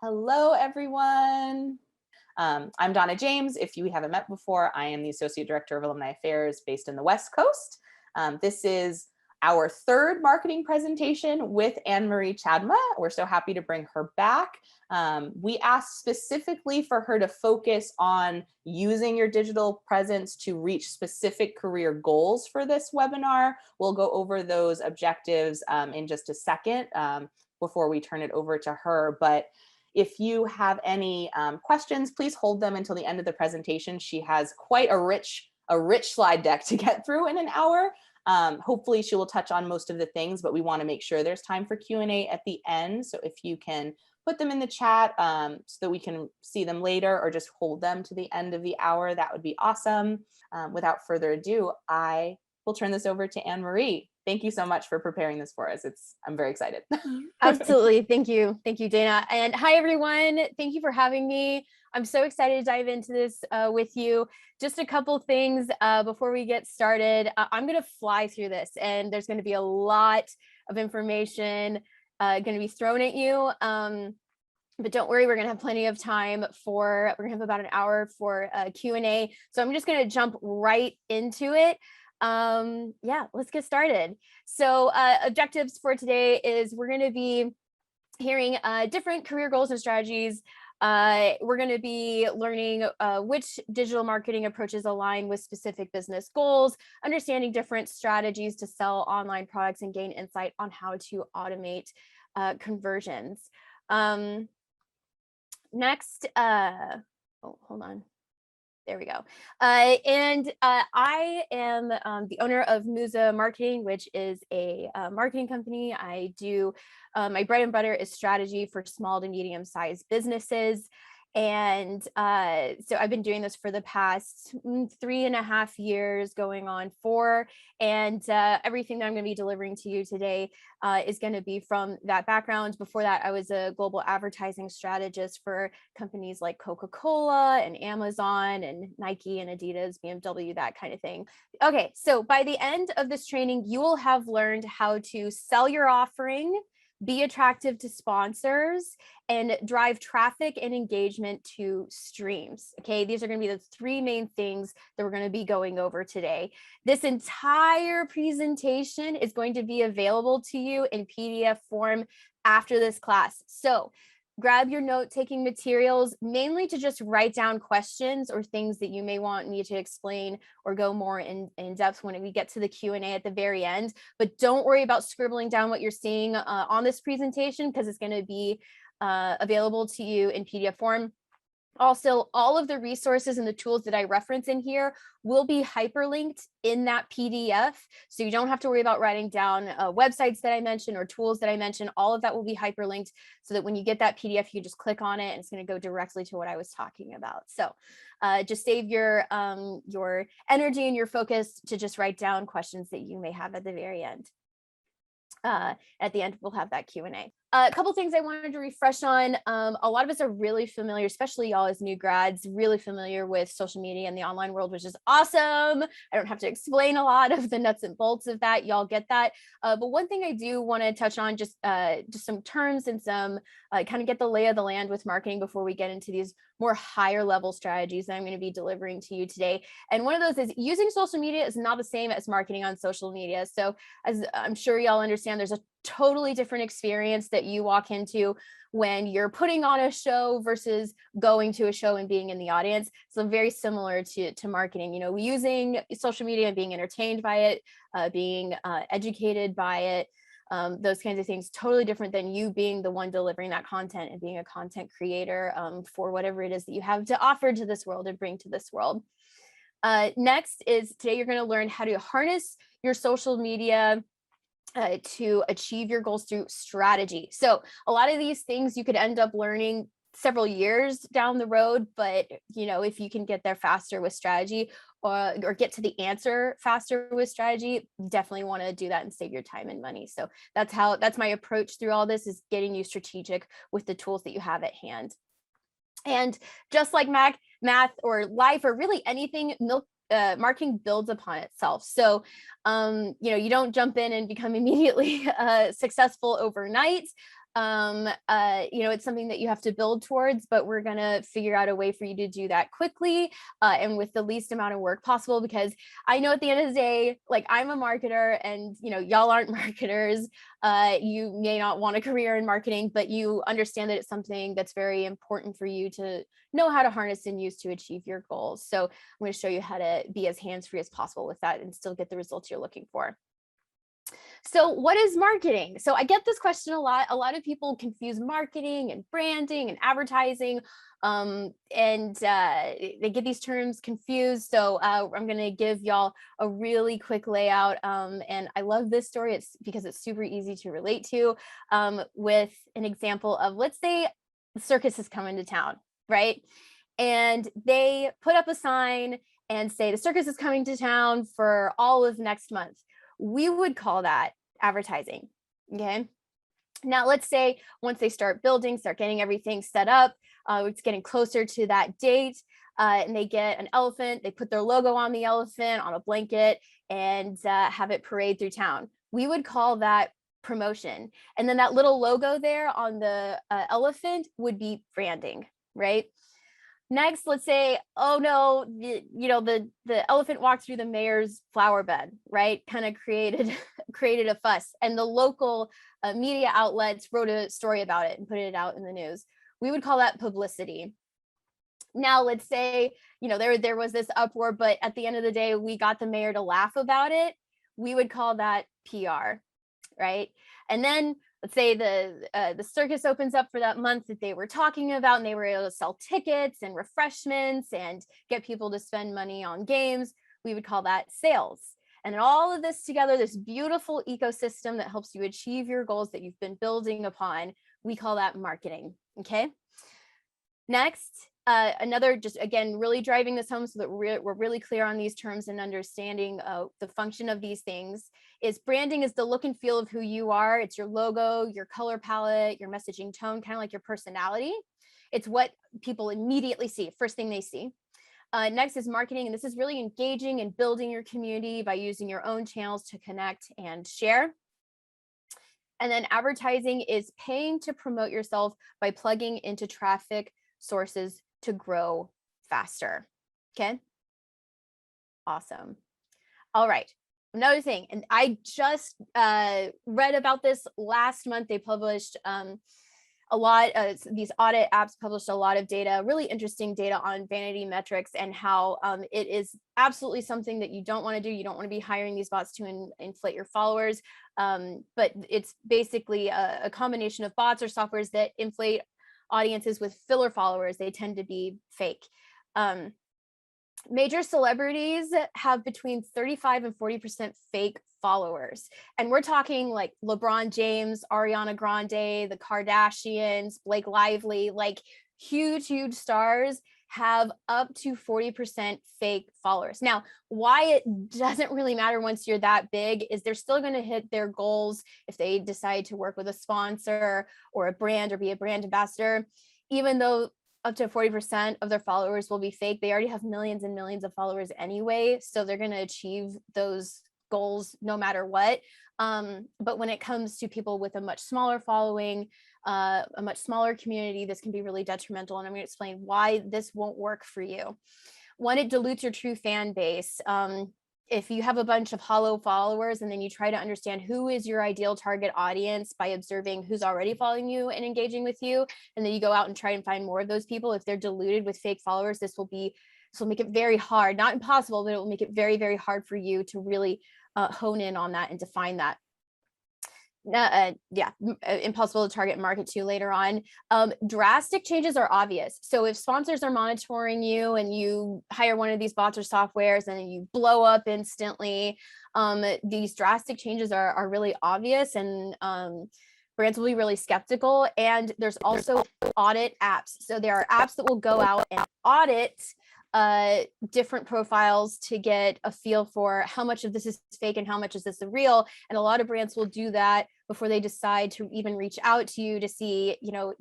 Hello, everyone. I'm Donna James. If you haven't met before, I am the Associate Director of Alumni Affairs based in the West Coast. This is our third marketing presentation with Marie Chadima. We're so happy to bring her back. We asked specifically for her to focus on using your digital presence to reach specific career goals for this webinar. We'll go over those objectives in just a second before we turn it over to her. But if you have any questions, please hold them until the end of the presentation. She has quite a rich slide deck to get through in an hour. Hopefully she will touch on most of the things, but we want to make sure there's time for Q&A at the end. So if you can put them in the chat so that we can see them later, or just hold them to the end of the hour, that would be awesome. Without further ado, I will turn this over to Anne-Marie. Thank you so much for preparing this for us. I'm very excited. Absolutely. Thank you. Thank you, Dana. And hi, everyone. Thank you for having me. I'm so excited to dive into this with you. Just a couple things before we get started. I'm going to fly through this, and there's going to be a lot of information going to be thrown at you. But don't worry, we're going to have plenty of time we're going to have about an hour for Q&A. So I'm just going to jump right into it. Yeah, let's get started. So objectives for today is we're going to be hearing different career goals and strategies. We're going to be learning which digital marketing approaches align with specific business goals, understanding different strategies to sell online products, and gain insight on how to automate conversions. Next, oh, hold on. There we go. I am the owner of Muza Marketing, which is a marketing company. I do, my bread and butter is strategy for small to medium-sized businesses. And so I've been doing this for the past 3.5 years, going on 4. And everything that I'm going to be delivering to you today is going to be from that background. Before that, I was a global advertising strategist for companies like Coca-Cola and Amazon and Nike and Adidas, BMW, that kind of thing. Okay, so by the end of this training, you will have learned how to sell your offering, be attractive to sponsors, and drive traffic and engagement to streams. Okay, these are going to be the 3 main things that we're going to be going over today. This entire presentation is going to be available to you in PDF form after this class. So grab your note-taking materials, mainly to just write down questions or things that you may want me to explain or go more in depth when we get to the Q&A at the very end. But don't worry about scribbling down what you're seeing on this presentation, because it's going to be available to you in PDF form. Also, all of the resources and the tools that I reference in here will be hyperlinked in that PDF. So you don't have to worry about writing down websites that I mentioned or tools that I mentioned. All of that will be hyperlinked so that when you get that PDF, you just click on it and it's going to go directly to what I was talking about. So just save your energy and your focus to just write down questions that you may have at the very end. At the end, we'll have that Q&A. A couple things I wanted to refresh on. A lot of us are really familiar, especially y'all as new grads, really familiar with social media and the online world, which is awesome. I don't have to explain a lot of the nuts and bolts of that. Y'all get that. But one thing I do want to touch on, just some terms and some kind of get the lay of the land with marketing before we get into these more higher level strategies that I'm going to be delivering to you today. And one of those is using social media is not the same as marketing on social media. So as I'm sure y'all understand, there's a totally different experience that you walk into when you're putting on a show versus going to a show and being in the audience. So very similar to marketing, you know, using social media and being entertained by it, being educated by it, those kinds of things, totally different than you being the one delivering that content and being a content creator for whatever it is that you have to offer to this world and bring to this world. Next is today you're going to learn how to harness your social media to achieve your goals through strategy. So a lot of these things you could end up learning several years down the road, but you know, if you can get there faster with strategy or get to the answer faster with strategy, definitely want to do that and save your time and money. So that's my approach through all this, is getting you strategic with the tools that you have at hand. And just like math or life or really anything, marketing builds upon itself. So, you know, you don't jump in and become immediately successful overnight. It's something that you have to build towards, but we're going to figure out a way for you to do that quickly and with the least amount of work possible, because I know at the end of the day, like, I'm a marketer and, y'all aren't marketers. You may not want a career in marketing, but you understand that it's something that's very important for you to know how to harness and use to achieve your goals. So I'm going to show you how to be as hands-free as possible with that and still get the results you're looking for. So what is marketing? So I get this question a lot. A lot of people confuse marketing and branding and advertising, and they get these terms confused. So I'm going to give y'all a really quick layout. And I love this story. It's because it's super easy to relate to, with an example of, let's say the circus is coming to town, right? And they put up a sign and say the circus is coming to town for all of next month. We would call that advertising. Okay. Now, let's say once they start building, start getting everything set up, it's getting closer to that date, and they get an elephant, they put their logo on the elephant on a blanket and have it parade through town. We would call that promotion. And then that little logo there on the elephant would be branding, right? Next, let's say, oh no, the elephant walked through the mayor's flower bed, right? Kind of created a fuss, and the local media outlets wrote a story about it and put it out in the news. We would call that publicity. Now, let's say, there was this uproar, but at the end of the day, we got the mayor to laugh about it. We would call that PR, right? And then let's say the circus opens up for that month that they were talking about, and they were able to sell tickets and refreshments and get people to spend money on games. We would call that sales. And then all of this together, this beautiful ecosystem that helps you achieve your goals that you've been building upon, we call that marketing. Okay. Next, another, just again, really driving this home so that we're really clear on these terms and understanding the function of these things, is branding is the look and feel of who you are. It's your logo, your color palette, your messaging tone, kind of like your personality. It's what people immediately see, first thing they see. Next is marketing, and this is really engaging and building your community by using your own channels to connect and share. And then advertising is paying to promote yourself by plugging into traffic sources to grow faster. Okay. Awesome. All right. Another thing, and I just read about this last month. They published a lot of these audit apps published a lot of data, really interesting data on Vanity Metrics, and how it is absolutely something that you don't want to do. You don't want to be hiring these bots to inflate your followers. But it's basically a combination of bots or softwares that inflate audiences with filler followers. They tend to be fake. Major celebrities have between 35 and 40% fake followers. And we're talking like LeBron James, Ariana Grande, the Kardashians, Blake Lively, like huge stars have up to 40% fake followers. Now, why it doesn't really matter once you're that big is they're still going to hit their goals if they decide to work with a sponsor or a brand or be a brand ambassador. Even though up to 40% of their followers will be fake, they already have millions and millions of followers anyway, so they're going to achieve those goals no matter what. But when it comes to people with a much smaller following, a much smaller community, this can be really detrimental. And I'm going to explain why this won't work for you. One, it dilutes your true fan base. If you have a bunch of hollow followers and then you try to understand who is your ideal target audience by observing who's already following you and engaging with you, and then you go out and try and find more of those people, if they're diluted with fake followers, this will make it very hard, not impossible, but it will make it very, very hard for you to really hone in on that and define that. Impossible to target and market to later on. Drastic changes are obvious. So if sponsors are monitoring you and you hire one of these bots or softwares and then you blow up instantly, these drastic changes are really obvious, and brands will be really skeptical. And there's also audit apps. So there are apps that will go out and audit different profiles to get a feel for how much of this is fake and how much is this real. And a lot of brands will do that before they decide to even reach out to you to see,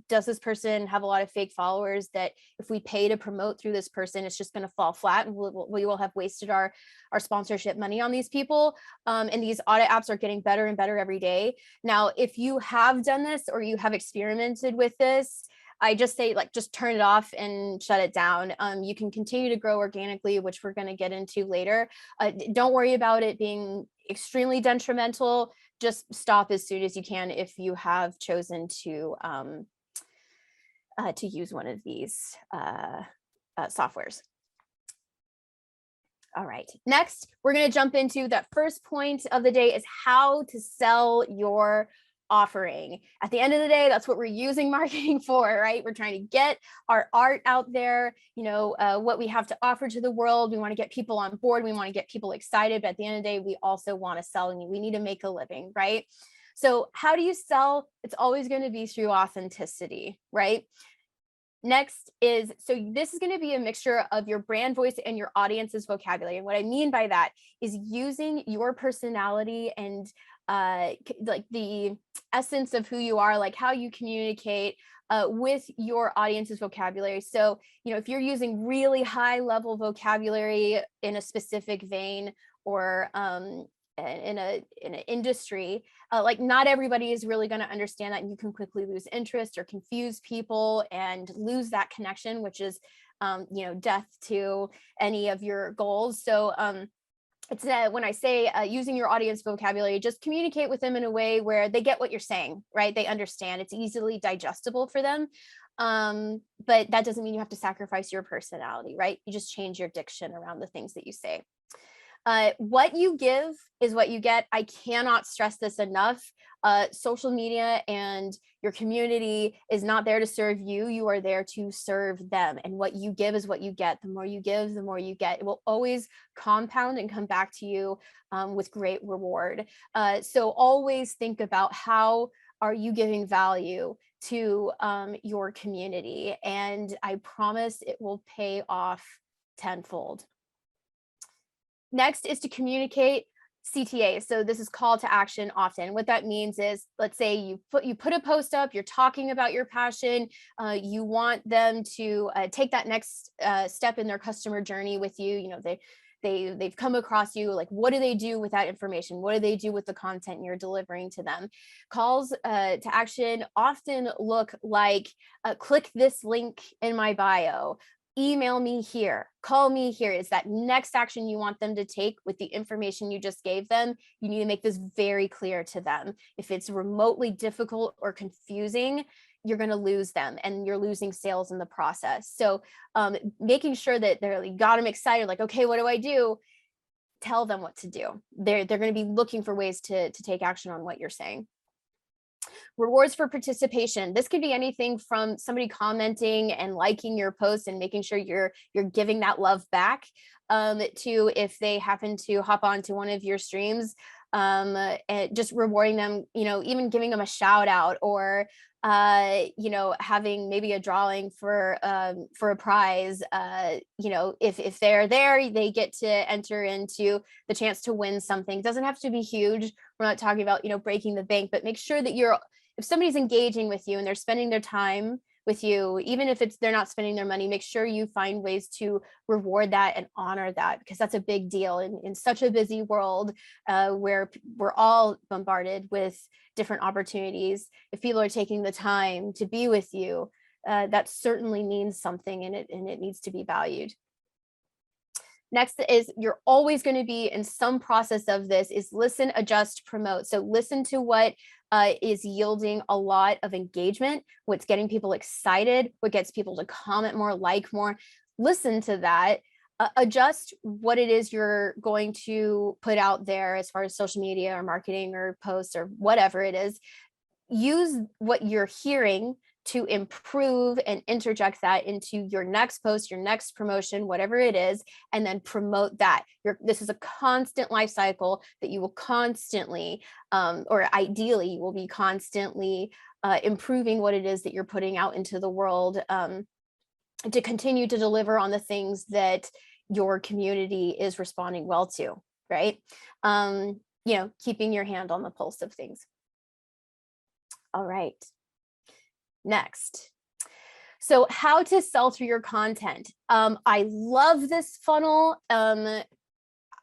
does this person have a lot of fake followers that if we pay to promote through this person, it's just going to fall flat and we will have wasted our sponsorship money on these people. And these audit apps are getting better and better every day. Now, if you have done this or you have experimented with this, I just say, just turn it off and shut it down. You can continue to grow organically, which we're going to get into later. Don't worry about it being extremely detrimental. Just stop as soon as you can if you have chosen to use one of these softwares. All right, next, we're going to jump into that first point of the day, is how to sell your offering. At the end of the day, that's what we're using marketing for, right? We're trying to get our art out there, what we have to offer to the world. We want to get people on board. We want to get people excited. But at the end of the day, we also want to sell, and we need to make a living, right? So how do you sell? It's always going to be through authenticity, right? Next is, so this is going to be a mixture of your brand voice and your audience's vocabulary. And what I mean by that is using your personality and like the essence of who you are, like how you communicate with your audience's vocabulary. So, if you're using really high level vocabulary in a specific vein or in an industry, like not everybody is really going to understand that, and you can quickly lose interest or confuse people and lose that connection, which is death to any of your goals. So it's when I say using your audience vocabulary, just communicate with them in a way where they get what you're saying, right? They understand. It's easily digestible for them. But that doesn't mean you have to sacrifice your personality, right? You just change your diction around the things that you say. What you give is what you get. I cannot stress this enough. Social media and your community is not there to serve you. You are there to serve them. And what you give is what you get. The more you give, the more you get. It will always compound and come back to you with great reward. So always think about how are you giving value to your community. And I promise it will pay off tenfold. Next is to communicate CTA. So this is call to action often. What that means is, let's say you put a post up, you're talking about your passion, you want them to take that next step in their customer journey with you. They've come across you, like what do they do with that information? What do they do with the content you're delivering to them? Calls to action often look like click this link in my bio, email me here, call me here. Is that next action you want them to take with the information you just gave them. You need to make this very clear to them. If it's remotely difficult or confusing, you're going to lose them and you're losing sales in the process. So making sure that they're got them excited, like, okay, what do I do? Tell them what to do. They're going to be looking for ways to take action on what you're saying. Rewards for participation. This could be anything from somebody commenting and liking your post and making sure you're giving that love back, to if they happen to hop onto one of your streams, and just rewarding them, even giving them a shout out, or having maybe a drawing for a prize. If they're there, they get to enter into the chance to win something. It doesn't have to be huge. We're not talking about, breaking the bank, but make sure that if somebody's engaging with you and they're spending their time with you, even if they're not spending their money, make sure you find ways to reward that and honor that, because that's a big deal in such a busy world where we're all bombarded with different opportunities. If people are taking the time to be with you, that certainly means something, and it needs to be valued. Next is, you're always going to be in some process of this, is listen, adjust, promote. So listen to what is yielding a lot of engagement, what's getting people excited, what gets people to comment more, like more. Listen to that. Adjust what it is you're going to put out there as far as social media or marketing or posts or whatever it is. Use what you're hearing to improve and interject that into your next post, your next promotion, whatever it is, and then promote that. This is a constant life cycle that you will constantly, or ideally you will be constantly improving what it is that you're putting out into the world, to continue to deliver on the things that your community is responding well to, right? Keeping your hand on the pulse of things. All right. Next. So how to sell through your content. I love this funnel.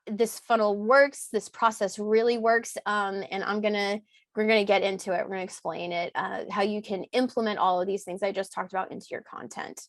This funnel works. This process really works. And we're gonna get into it. We're gonna explain it, how you can implement all of these things I just talked about into your content.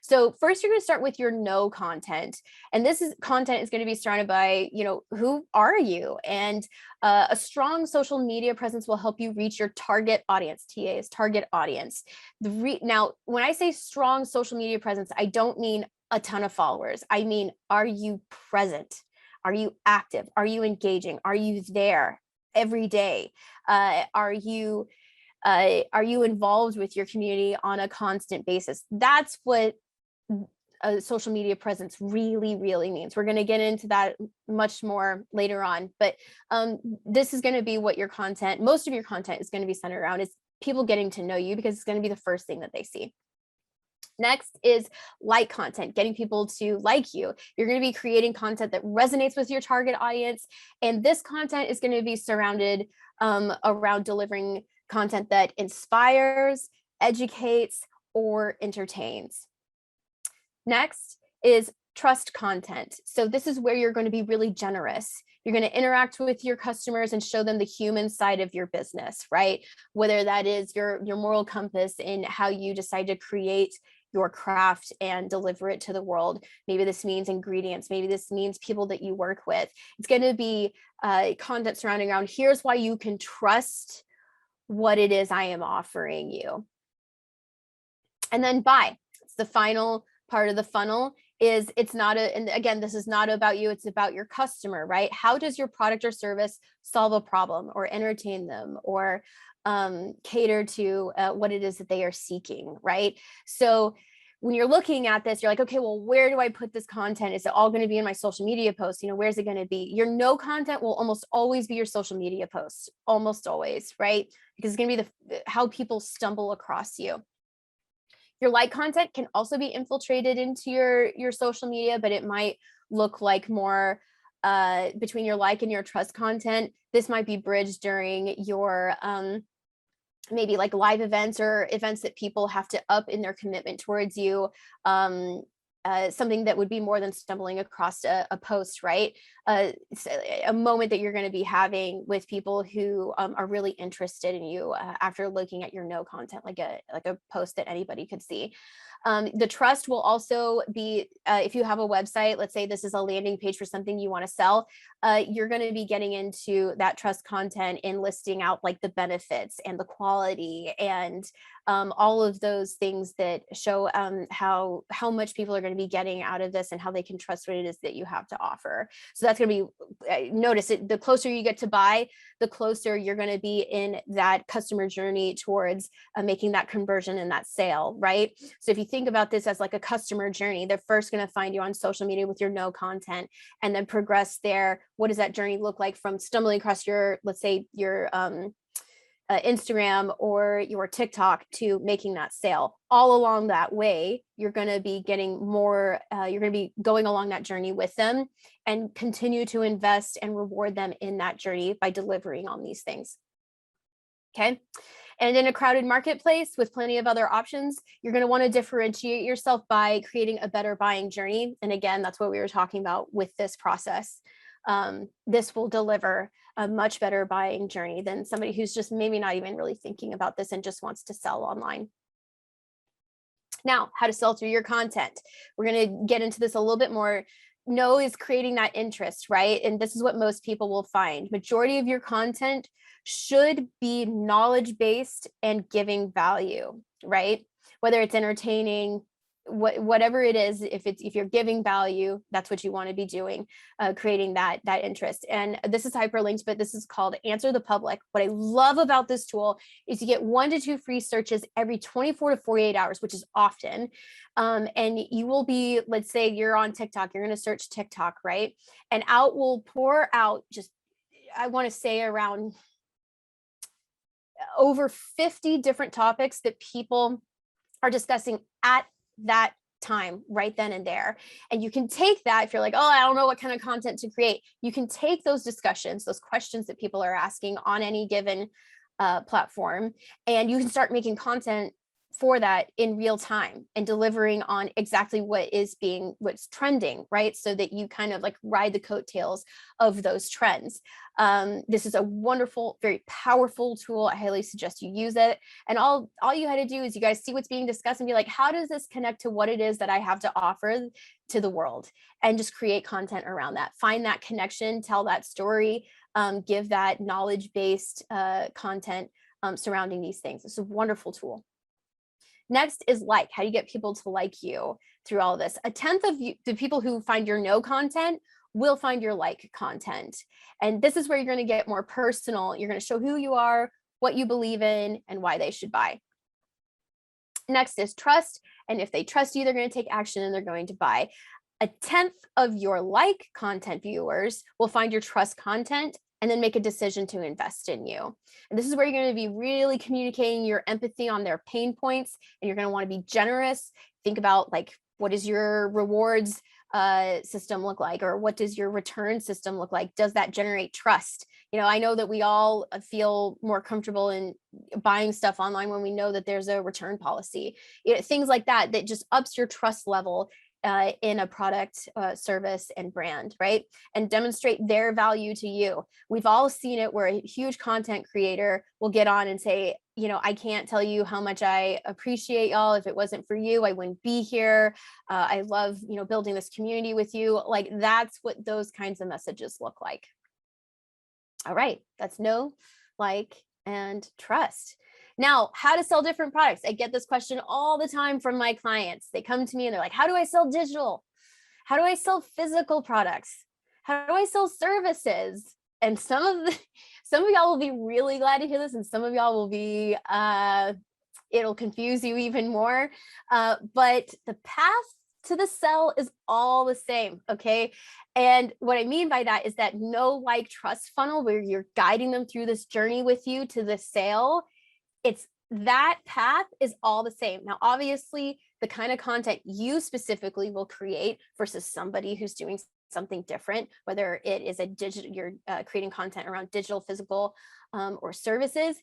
So first, you're gonna start with your no content, and content is gonna be surrounded by, who are you? And a strong social media presence will help you reach your target audience. TA is target audience. Now, when I say strong social media presence, I don't mean a ton of followers. I mean, are you present? Are you active? Are you engaging? Are you there every day? Are you involved with your community on a constant basis? That's what a social media presence really, really means. We're going to get into that much more later on, but this is going to be what most of your content is going to be centered around, is people getting to know you, because it's going to be the first thing that they see. Next is like content, getting people to like you. You're going to be creating content that resonates with your target audience. And this content is going to be surrounded around delivering content that inspires, educates, or entertains. Next is trust content. So this is where you're going to be really generous. You're going to interact with your customers and show them the human side of your business, right? Whether that is your moral compass in how you decide to create your craft and deliver it to the world. Maybe this means ingredients. Maybe this means people that you work with. It's going to be content surrounding around, here's why you can trust what it is I am offering you. And then buy. It's the final part of the funnel. And again, this is not about you, it's about your customer, right? How does your product or service solve a problem or entertain them or cater to what it is that they are seeking, right? So when you're looking at this, you're like, okay, well, where do I put this content? Is it all going to be in my social media posts? Where's it going to be? Your no content will almost always be your social media posts, almost always, right? Because it's going to be how people stumble across you. Your like content can also be infiltrated into your social media, but it might look like more between your like and your trust content. This might be bridged during your maybe like live events or events that people have to up in their commitment towards you. Something that would be more than stumbling across a post, right? A moment that you're going to be having with people who are really interested in you after looking at your no content, like a post that anybody could see. The trust will also be, if you have a website, let's say this is a landing page for something you want to sell, you're going to be getting into that trust content in listing out like the benefits and the quality and all of those things that show how much people are going to be getting out of this and how they can trust what it is that you have to offer. So that's going to be, notice it, the closer you get to buy, the closer you're going to be in that customer journey towards making that conversion and that sale, right? So if you think about this as like a customer journey, they're first going to find you on social media with your no content and then progress there. What does that journey look like from stumbling across your, let's say your Instagram or your TikTok to making that sale? All along that way, you're going to be getting more, you're going to be going along that journey with them and continue to invest and reward them in that journey by delivering on these things. Okay. And in a crowded marketplace with plenty of other options, you're going to want to differentiate yourself by creating a better buying journey. And again, that's what we were talking about with this process. This will deliver a much better buying journey than somebody who's just maybe not even really thinking about this and just wants to sell online. Now, how to sell through your content. We're going to get into this a little bit more. No is creating that interest, right? And this is what most people will find. Majority of your content should be knowledge-based and giving value, right? Whether it's entertaining, whatever it is, if you're giving value, that's what you want to be doing, creating that interest. And this is hyperlinked, but this is called Answer the Public. What I love about this tool is you get 1 to 2 free searches every 24 to 48 hours, which is often. And you will be, let's say you're on TikTok, you're going to search TikTok, right? And out will pour out just, I want to say around over 50 different topics that people are discussing at that time, right then and there. And you can take that, if you're like, oh, I don't know what kind of content to create, you can take those discussions, those questions that people are asking on any given platform, and you can start making content for that in real time and delivering on exactly what's trending, right? So that you kind of like ride the coattails of those trends. This is a wonderful, very powerful tool. I highly suggest you use it. And all you had to do is you guys see what's being discussed and be like, how does this connect to what it is that I have to offer to the world? And just create content around that. Find that connection, tell that story, give that knowledge-based content surrounding these things. It's a wonderful tool. Next is like. How do you get people to like you through all of this? 1/10 of the people who find your no content will find your like content. And this is where you're going to get more personal. You're going to show who you are, what you believe in, and why they should buy. Next is trust. And if they trust you, they're going to take action and they're going to buy. 1/10 of your like content viewers will find your trust content and then make a decision to invest in you. And this is where you're going to be really communicating your empathy on their pain points, and you're going to want to be generous. Think about like, what does your rewards system look like, or what does your return system look like? Does that generate trust? You know, I know that we all feel more comfortable in buying stuff online when we know that there's a return policy. Things like that just ups your trust level in a product, service, and brand, right? And demonstrate their value to you. We've all seen it where a huge content creator will get on and say, you know, I can't tell you how much I appreciate y'all. If it wasn't for you, I wouldn't be here. I love, you know, building this community with you. Like, that's what those kinds of messages look like. All right, that's know, like, and trust. Now, how to sell different products. I get this question all the time from my clients. They come to me and they're like, how do I sell digital? How do I sell physical products? How do I sell services? And some of y'all will be really glad to hear this, and some of y'all will be, it'll confuse you even more. But the path to the sell is all the same, okay? And what I mean by that is that know, like, trust funnel, where you're guiding them through this journey with you to the sale. It's that path is all the same. Now, obviously, the kind of content you specifically will create versus somebody who's doing something different, whether it is a digital, you're creating content around digital, physical, or services.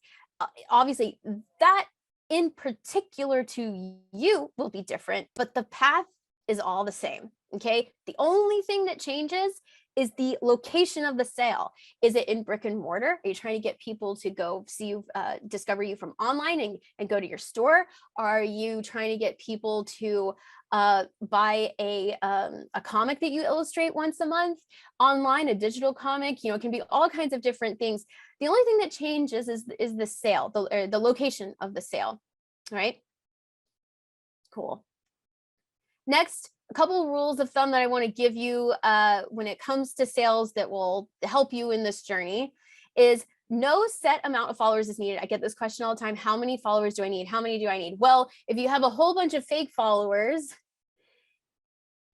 Obviously, that in particular to you will be different, but the path is all the same. Okay. The only thing that changes is the location of the sale. Is it in brick and mortar? Are you trying to get people to go see you, discover you from online and go to your store? Are you trying to get people to buy a comic that you illustrate once a month online, a digital comic? You know, it can be all kinds of different things. The only thing that changes is the sale, the location of the sale, right? Cool. Next, a couple of rules of thumb that I want to give you when it comes to sales that will help you in this journey is no set amount of followers is needed. I get this question all the time. How many followers do I need? How many do I need? Well, if you have a whole bunch of fake followers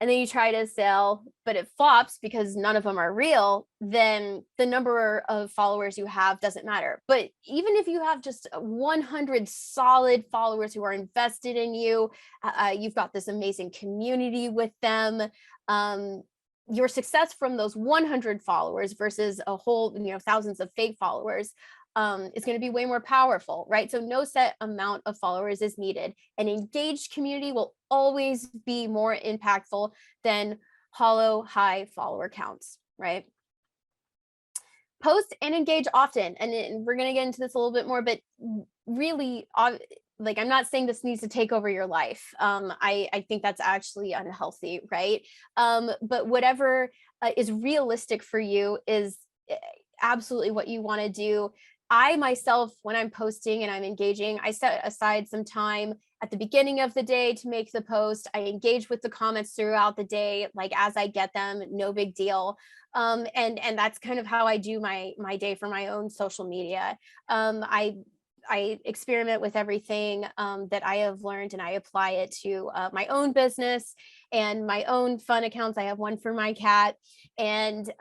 and then you try to sell, but it flops because none of them are real, then the number of followers you have doesn't matter. But even if you have just 100 solid followers who are invested in you, you've got this amazing community with them, your success from those 100 followers versus a whole, thousands of fake followers is going to be way more powerful, right? So no set amount of followers is needed. An engaged community will always be more impactful than hollow high follower counts, right? Post and engage often. And we're going to get into this a little bit more, but really, like, I'm not saying this needs to take over your life. I think that's actually unhealthy, right? But whatever is realistic for you is absolutely what you want to do. I myself, when I'm posting and I'm engaging, I set aside some time at the beginning of the day to make the post. I engage with the comments throughout the day, like as I get them, no big deal. And that's kind of how I do my day for my own social media. I experiment with everything that I have learned, and I apply it to my own business and my own fun accounts. I have one for my cat, and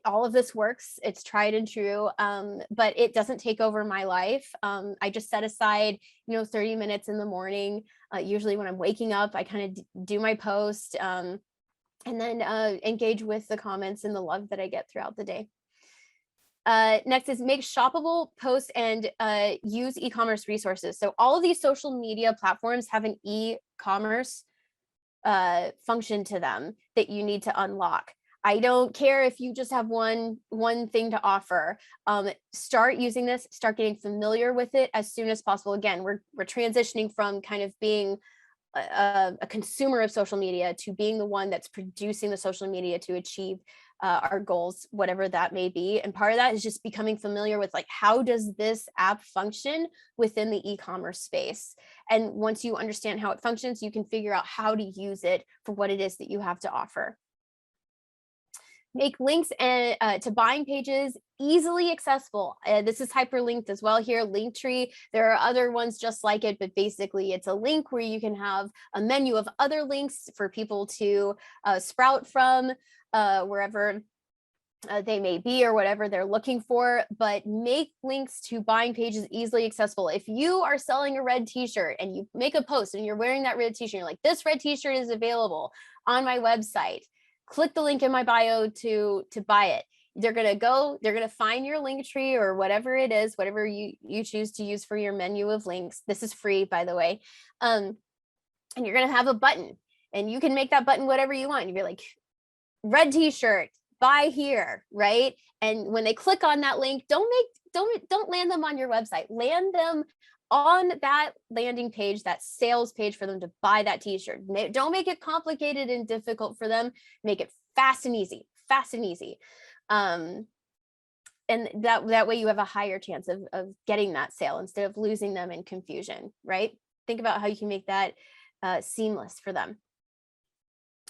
all of this works. It's tried and true, but it doesn't take over my life. I just set aside, 30 minutes in the morning. Usually when I'm waking up, I kind of do my post and then engage with the comments and the love that I get throughout the day. Next is make shoppable posts and use e-commerce resources. So all of these social media platforms have an e-commerce function to them that you need to unlock. I don't care if you just have one thing to offer. Start using this, start getting familiar with it as soon as possible. Again, we're transitioning from kind of being a consumer of social media to being the one that's producing the social media to achieve our goals, whatever that may be. And part of that is just becoming familiar with, like, how does this app function within the e-commerce space? And once you understand how it functions, you can figure out how to use it for what it is that you have to offer. Make links to buying pages easily accessible. This is hyperlinked as well here, Linktree. There are other ones just like it, but basically it's a link where you can have a menu of other links for people to sprout from wherever they may be or whatever they're looking for. But make links to buying pages easily accessible. If you are selling a red t-shirt and you make a post and you're wearing that red t-shirt, you're like, this red t-shirt is available on my website, click the link in my bio to buy it. They're going to find your link tree or whatever it is, whatever you choose to use for your menu of links. This is free, by the way. And you're going to have a button, and you can make that button whatever you want. You'd be like, red t-shirt, buy here, right? And when they click on that link, don't land them on your website. Land them on that landing page, that sales page, for them to buy that t-shirt. Don't make it complicated and difficult for them. Make it fast and easy. And that way you have a higher chance of getting that sale instead of losing them in confusion, right? Think about how you can make that seamless for them.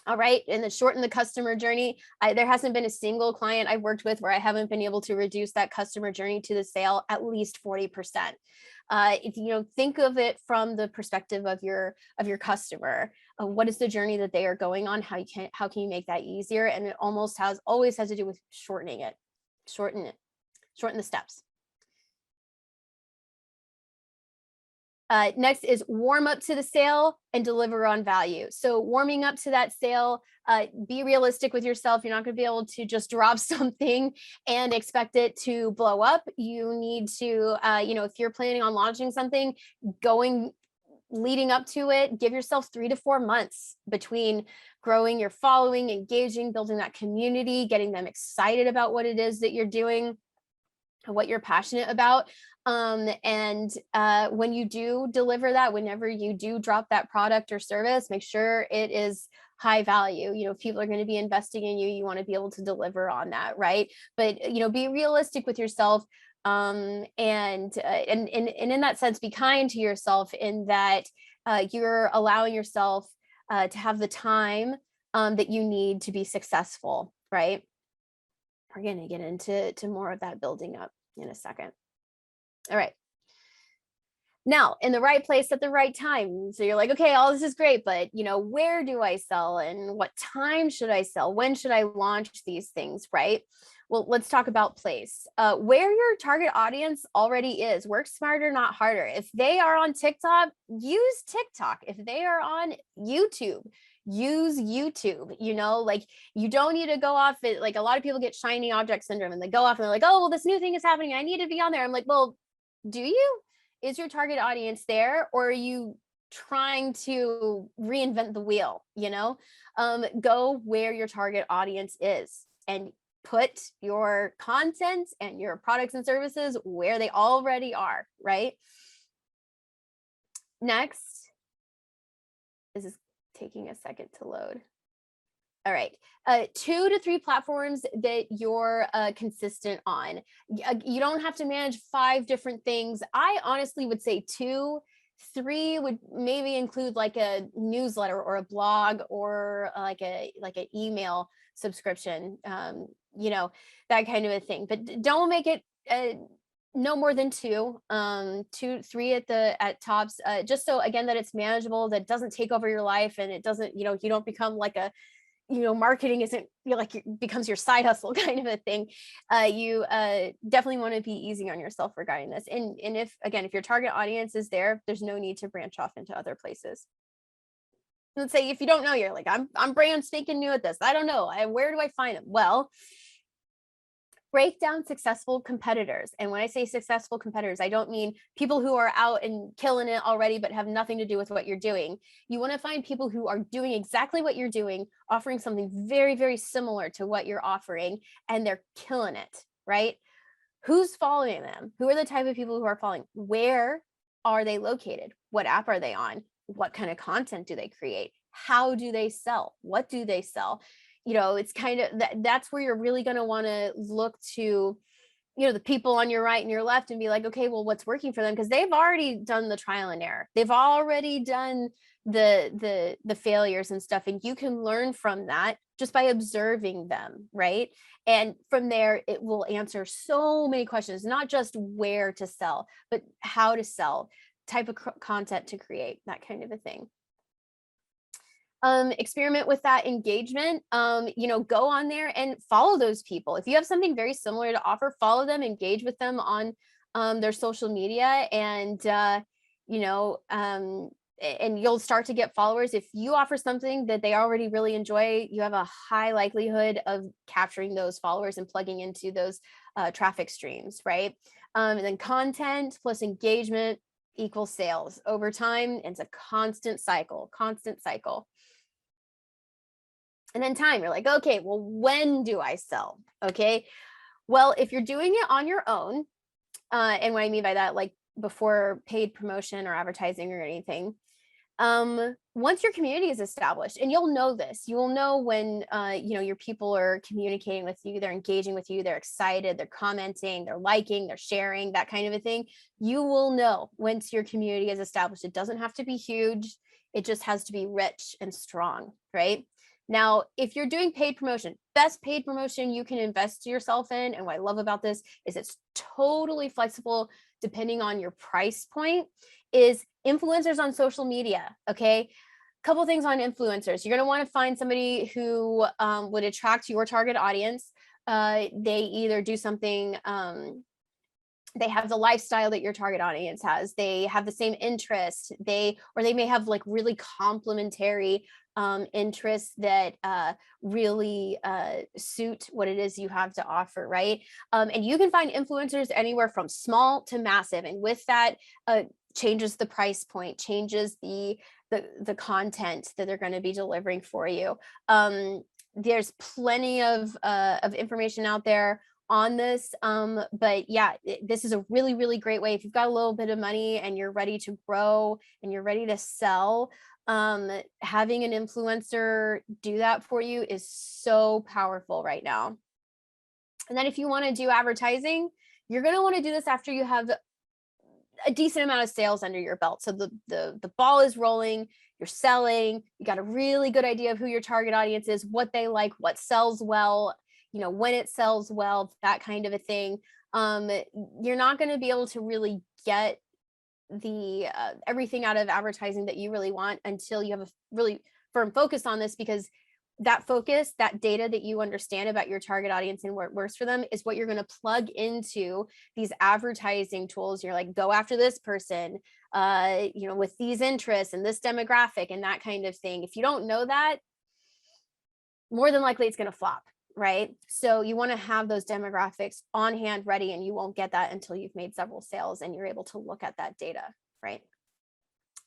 All right, and then shorten the customer journey. There hasn't been a single client I've worked with where I haven't been able to reduce that customer journey to the sale at least 40%. If you think of it from the perspective of your customer, what is the journey that they are going on? How can you make that easier? And it always has to do with shortening it. Shorten the steps. Next is warm up to the sale and deliver on value. So warming up to that sale, be realistic with yourself. You're not going to be able to just drop something and expect it to blow up. You need to, if you're planning on launching something, leading up to it, give yourself 3 to 4 months between growing your following, engaging, building that community, getting them excited about what it is that you're doing, what you're passionate about. And when you do deliver that, whenever you do drop that product or service, make sure it is high value. If people are going to be investing in you, you want to be able to deliver on that, right? But be realistic with yourself, and in that sense, be kind to yourself in that you're allowing yourself to have the time that you need to be successful, right? We're going to get into more of that building up in a second. All right. Now, in the right place at the right time. So you're like, okay, all this is great, but where do I sell, and what time should I sell? When should I launch these things, right? Well, let's talk about place. Where your target audience already is. Work smarter, not harder. If they are on TikTok, use TikTok. If they are on YouTube, use YouTube. You don't need to go off it. Like, a lot of people get shiny object syndrome and they go off and they're like, oh, well, this new thing is happening, I need to be on there. I'm like, well, do you? Is your target audience there, or are you trying to reinvent the wheel? Go where your target audience is and put your content and your products and services where they already are, right? Next, this is taking a second to load. All right, 2 to 3 platforms that you're consistent on. You don't have to manage 5 different things. I honestly would say 2, 3 would maybe include like a newsletter or a blog or like an email subscription, that kind of a thing. But don't make it no more than 2, 2, 3 at tops, just so, again, that it's manageable, that doesn't take over your life, and it doesn't, you don't become like a marketing isn't becomes your side hustle kind of a thing. You definitely want to be easy on yourself regarding this. And if your target audience is there, there's no need to branch off into other places. Let's say if you don't know, you're like, I'm brand spanking new at this. I don't know. Where do I find them? Well, break down successful competitors. And when I say successful competitors, I don't mean people who are out and killing it already, but have nothing to do with what you're doing. You want to find people who are doing exactly what you're doing, offering something very, very similar to what you're offering, and they're killing it, right? Who's following them? Who are the type of people who are following? Where are they located? What app are they on? What kind of content do they create? How do they sell? What do they sell? It's kind of that's where you're really going to want to look to, the people on your right and your left and be like, okay, well, what's working for them? Because they've already done the trial and error. They've already done the failures and stuff. And you can learn from that just by observing them, right? And from there, it will answer so many questions, not just where to sell, but how to sell, type of content to create, that kind of a thing. Experiment with that engagement. Go on there and follow those people. If you have something very similar to offer, follow them, engage with them on their social media, and and you'll start to get followers. If you offer something that they already really enjoy, you have a high likelihood of capturing those followers and plugging into those traffic streams, right? And then content plus engagement equals sales over time. It's a constant cycle. And then time, you're like, okay, well, when do I sell? Okay. Well, if you're doing it on your own, and what I mean by that, like before paid promotion or advertising or anything, once your community is established, and you'll know this, you will know when, your people are communicating with you, they're engaging with you, they're excited, they're commenting, they're liking, they're sharing, that kind of a thing. You will know once your community is established. It doesn't have to be huge. It just has to be rich and strong, right? Now, if you're doing paid promotion, best paid promotion you can invest yourself in, and what I love about this is it's totally flexible depending on your price point, is influencers on social media, okay? Couple things on influencers. You're going to want to find somebody who would attract your target audience. They either do something, they have the lifestyle that your target audience has. They have the same interest. They may have like really complementary interests that really suit what it is you have to offer, right? And you can find influencers anywhere from small to massive. And with that, changes the price point, changes the content that they're going to be delivering for you. There's plenty of information out there on this, but yeah, this is a really, really great way. If you've got a little bit of money and you're ready to grow and you're ready to sell, having an influencer do that for you is so powerful right now. And then if you want to do advertising, you're going to want to do this after you have a decent amount of sales under your belt. So the ball is rolling, you're selling, you got a really good idea of who your target audience is, what they like, what sells well, when it sells well, that kind of a thing. You're not going to be able to really get the everything out of advertising that you really want until you have a really firm focus on this, because that focus, that data that you understand about your target audience and what works for them is what you're going to plug into these advertising tools. You're like, go after this person, with these interests and this demographic and that kind of thing. If you don't know that, more than likely it's going to flop, right? So you want to have those demographics on hand ready, and you won't get that until you've made several sales and you're able to look at that data, right?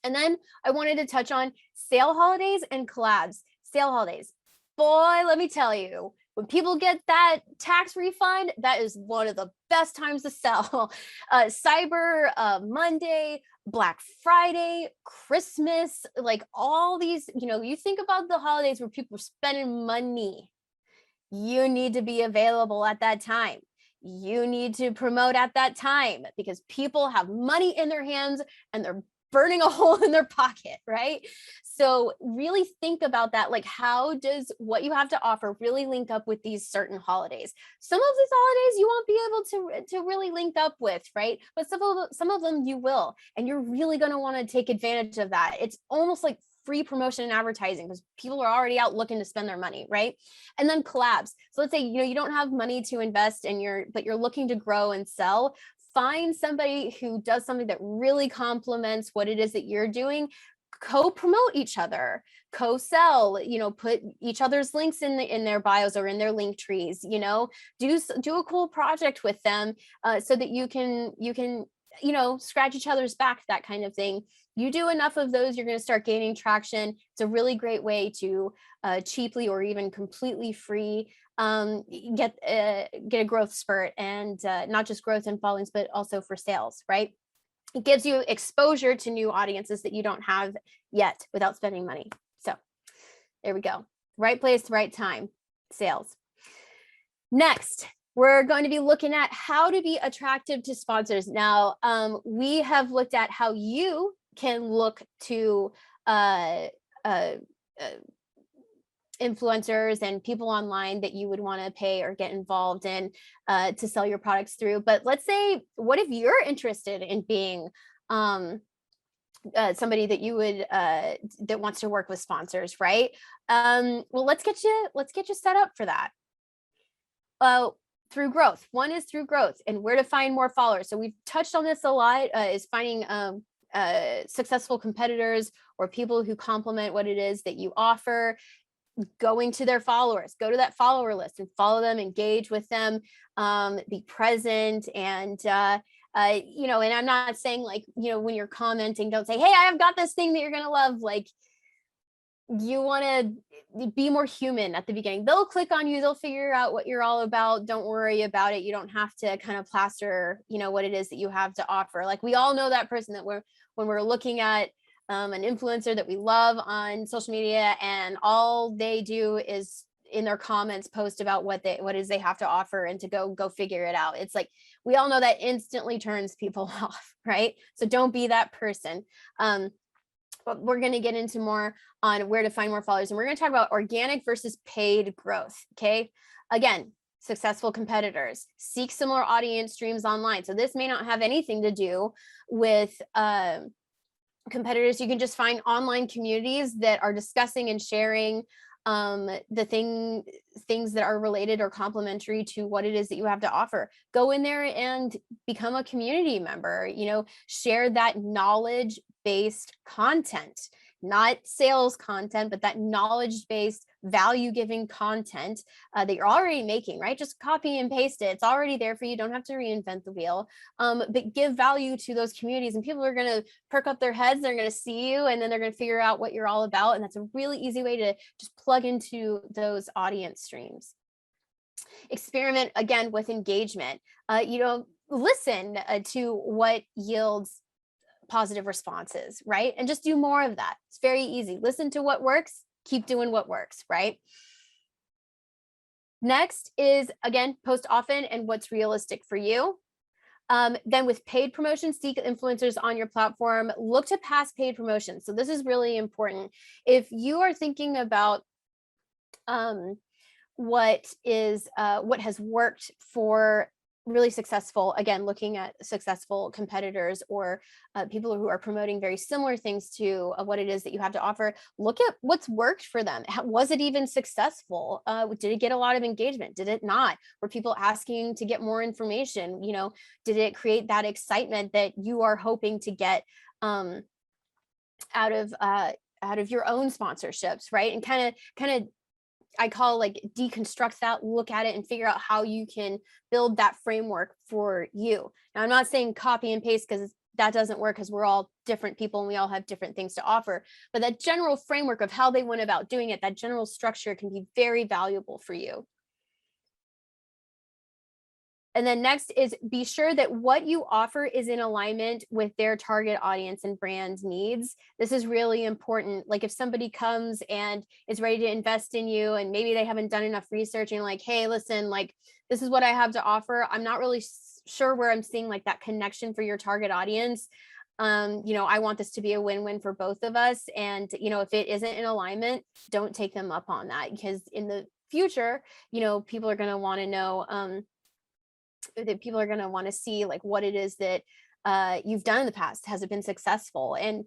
And then I wanted to touch on sale holidays and collabs. Sale holidays. Boy, let me tell you, when people get that tax refund, that is one of the best times to sell. Cyber Monday, Black Friday, Christmas, like all these, you think about the holidays where people are spending money. You need to be available at that time. You need to promote at that time, because people have money in their hands and they're burning a hole in their pocket, right? So really think about that. Like, how does what you have to offer really link up with these certain holidays? Some of these holidays you won't be able to really link up with, right? But some of them you will, and you're really going to want to take advantage of that. It's almost like free promotion and advertising, because people are already out looking to spend their money, right? And then collabs. So let's say you don't have money to invest but you're looking to grow and sell. Find somebody who does something that really complements what it is that you're doing. co-promote each other, co-sell, put each other's links in their bios or in their link trees, do a cool project with them, so that you can scratch each other's back, that kind of thing. You do enough of those, you're going to start gaining traction. It's a really great way to cheaply or even completely free get a growth spurt, and not just growth in followings, but also for sales, right? It gives you exposure to new audiences that you don't have yet without spending money. So there we go. Right place, right time, sales. Next, we're going to be looking at how to be attractive to sponsors. Now, we have looked at how you can look to influencers and people online that you would want to pay or get involved in to sell your products through. But let's say, what if you're interested in being somebody that you would that wants to work with sponsors, right? Well, let's get you set up for that. Through growth. One is through growth and where to find more followers. So we've touched on this a lot, is finding successful competitors or people who complement what it is that you offer. Going to their followers, go to that follower list and follow them, engage with them, be present. And, and I'm not saying like, when you're commenting, don't say, hey, I've got this thing that you're going to love. Like, you want to be more human at the beginning. They'll click on you. They'll figure out what you're all about. Don't worry about it. You don't have to kind of plaster, what it is that you have to offer. Like, we all know that person that when we're looking at an influencer that we love on social media, and all they do is in their comments post about what is they have to offer, and to go figure it out. It's like, we all know that instantly turns people off, right? So don't be that person. But we're going to get into more on where to find more followers, and we're going to talk about organic versus paid growth. Okay. Again, successful competitors seek similar audience streams online. So this may not have anything to do with competitors. You can just find online communities that are discussing and sharing the things that are related or complementary to what it is that you have to offer. Go in there and become a community member, share that knowledge-based content, not sales content, but that knowledge-based, value-giving content that you're already making, right? Just copy and paste it. It's already there for you. Don't have to reinvent the wheel, but give value to those communities, and people are going to perk up their heads. They're going to see you, and then they're going to figure out what you're all about. And that's a really easy way to just plug into those audience streams. Experiment again with engagement. Listen to what yields positive responses, right? And just do more of that. It's very easy. Listen to what works, keep doing what works, right? Next is, again, post often and what's realistic for you. Then with paid promotions, seek influencers on your platform. Look to past paid promotions. So this is really important. If you are thinking about what has worked for really successful, again, looking at successful competitors or people who are promoting very similar things to what it is that you have to offer, look at what's worked for them. Was it even successful? Did it get a lot of engagement? Did it not? Were people asking to get more information? Did it create that excitement that you are hoping to get out of your own sponsorships, right? And kind of I call like deconstruct that, look at it and figure out how you can build that framework for you. Now, I'm not saying copy and paste, because that doesn't work, because we're all different people and we all have different things to offer. But that general framework of how they went about doing it, that general structure can be very valuable for you. And then next is be sure that what you offer is in alignment with their target audience and brand needs. This is really important. Like, if somebody comes and is ready to invest in you, and maybe they haven't done enough research, and you're like, hey, listen, like, this is what I have to offer. I'm not really sure where I'm seeing like that connection for your target audience. I want this to be a win-win for both of us. And, if it isn't in alignment, don't take them up on that, because in the future, people are going to want to know, that people are going to want to see like what it is that you've done in the past. Has it been successful? And,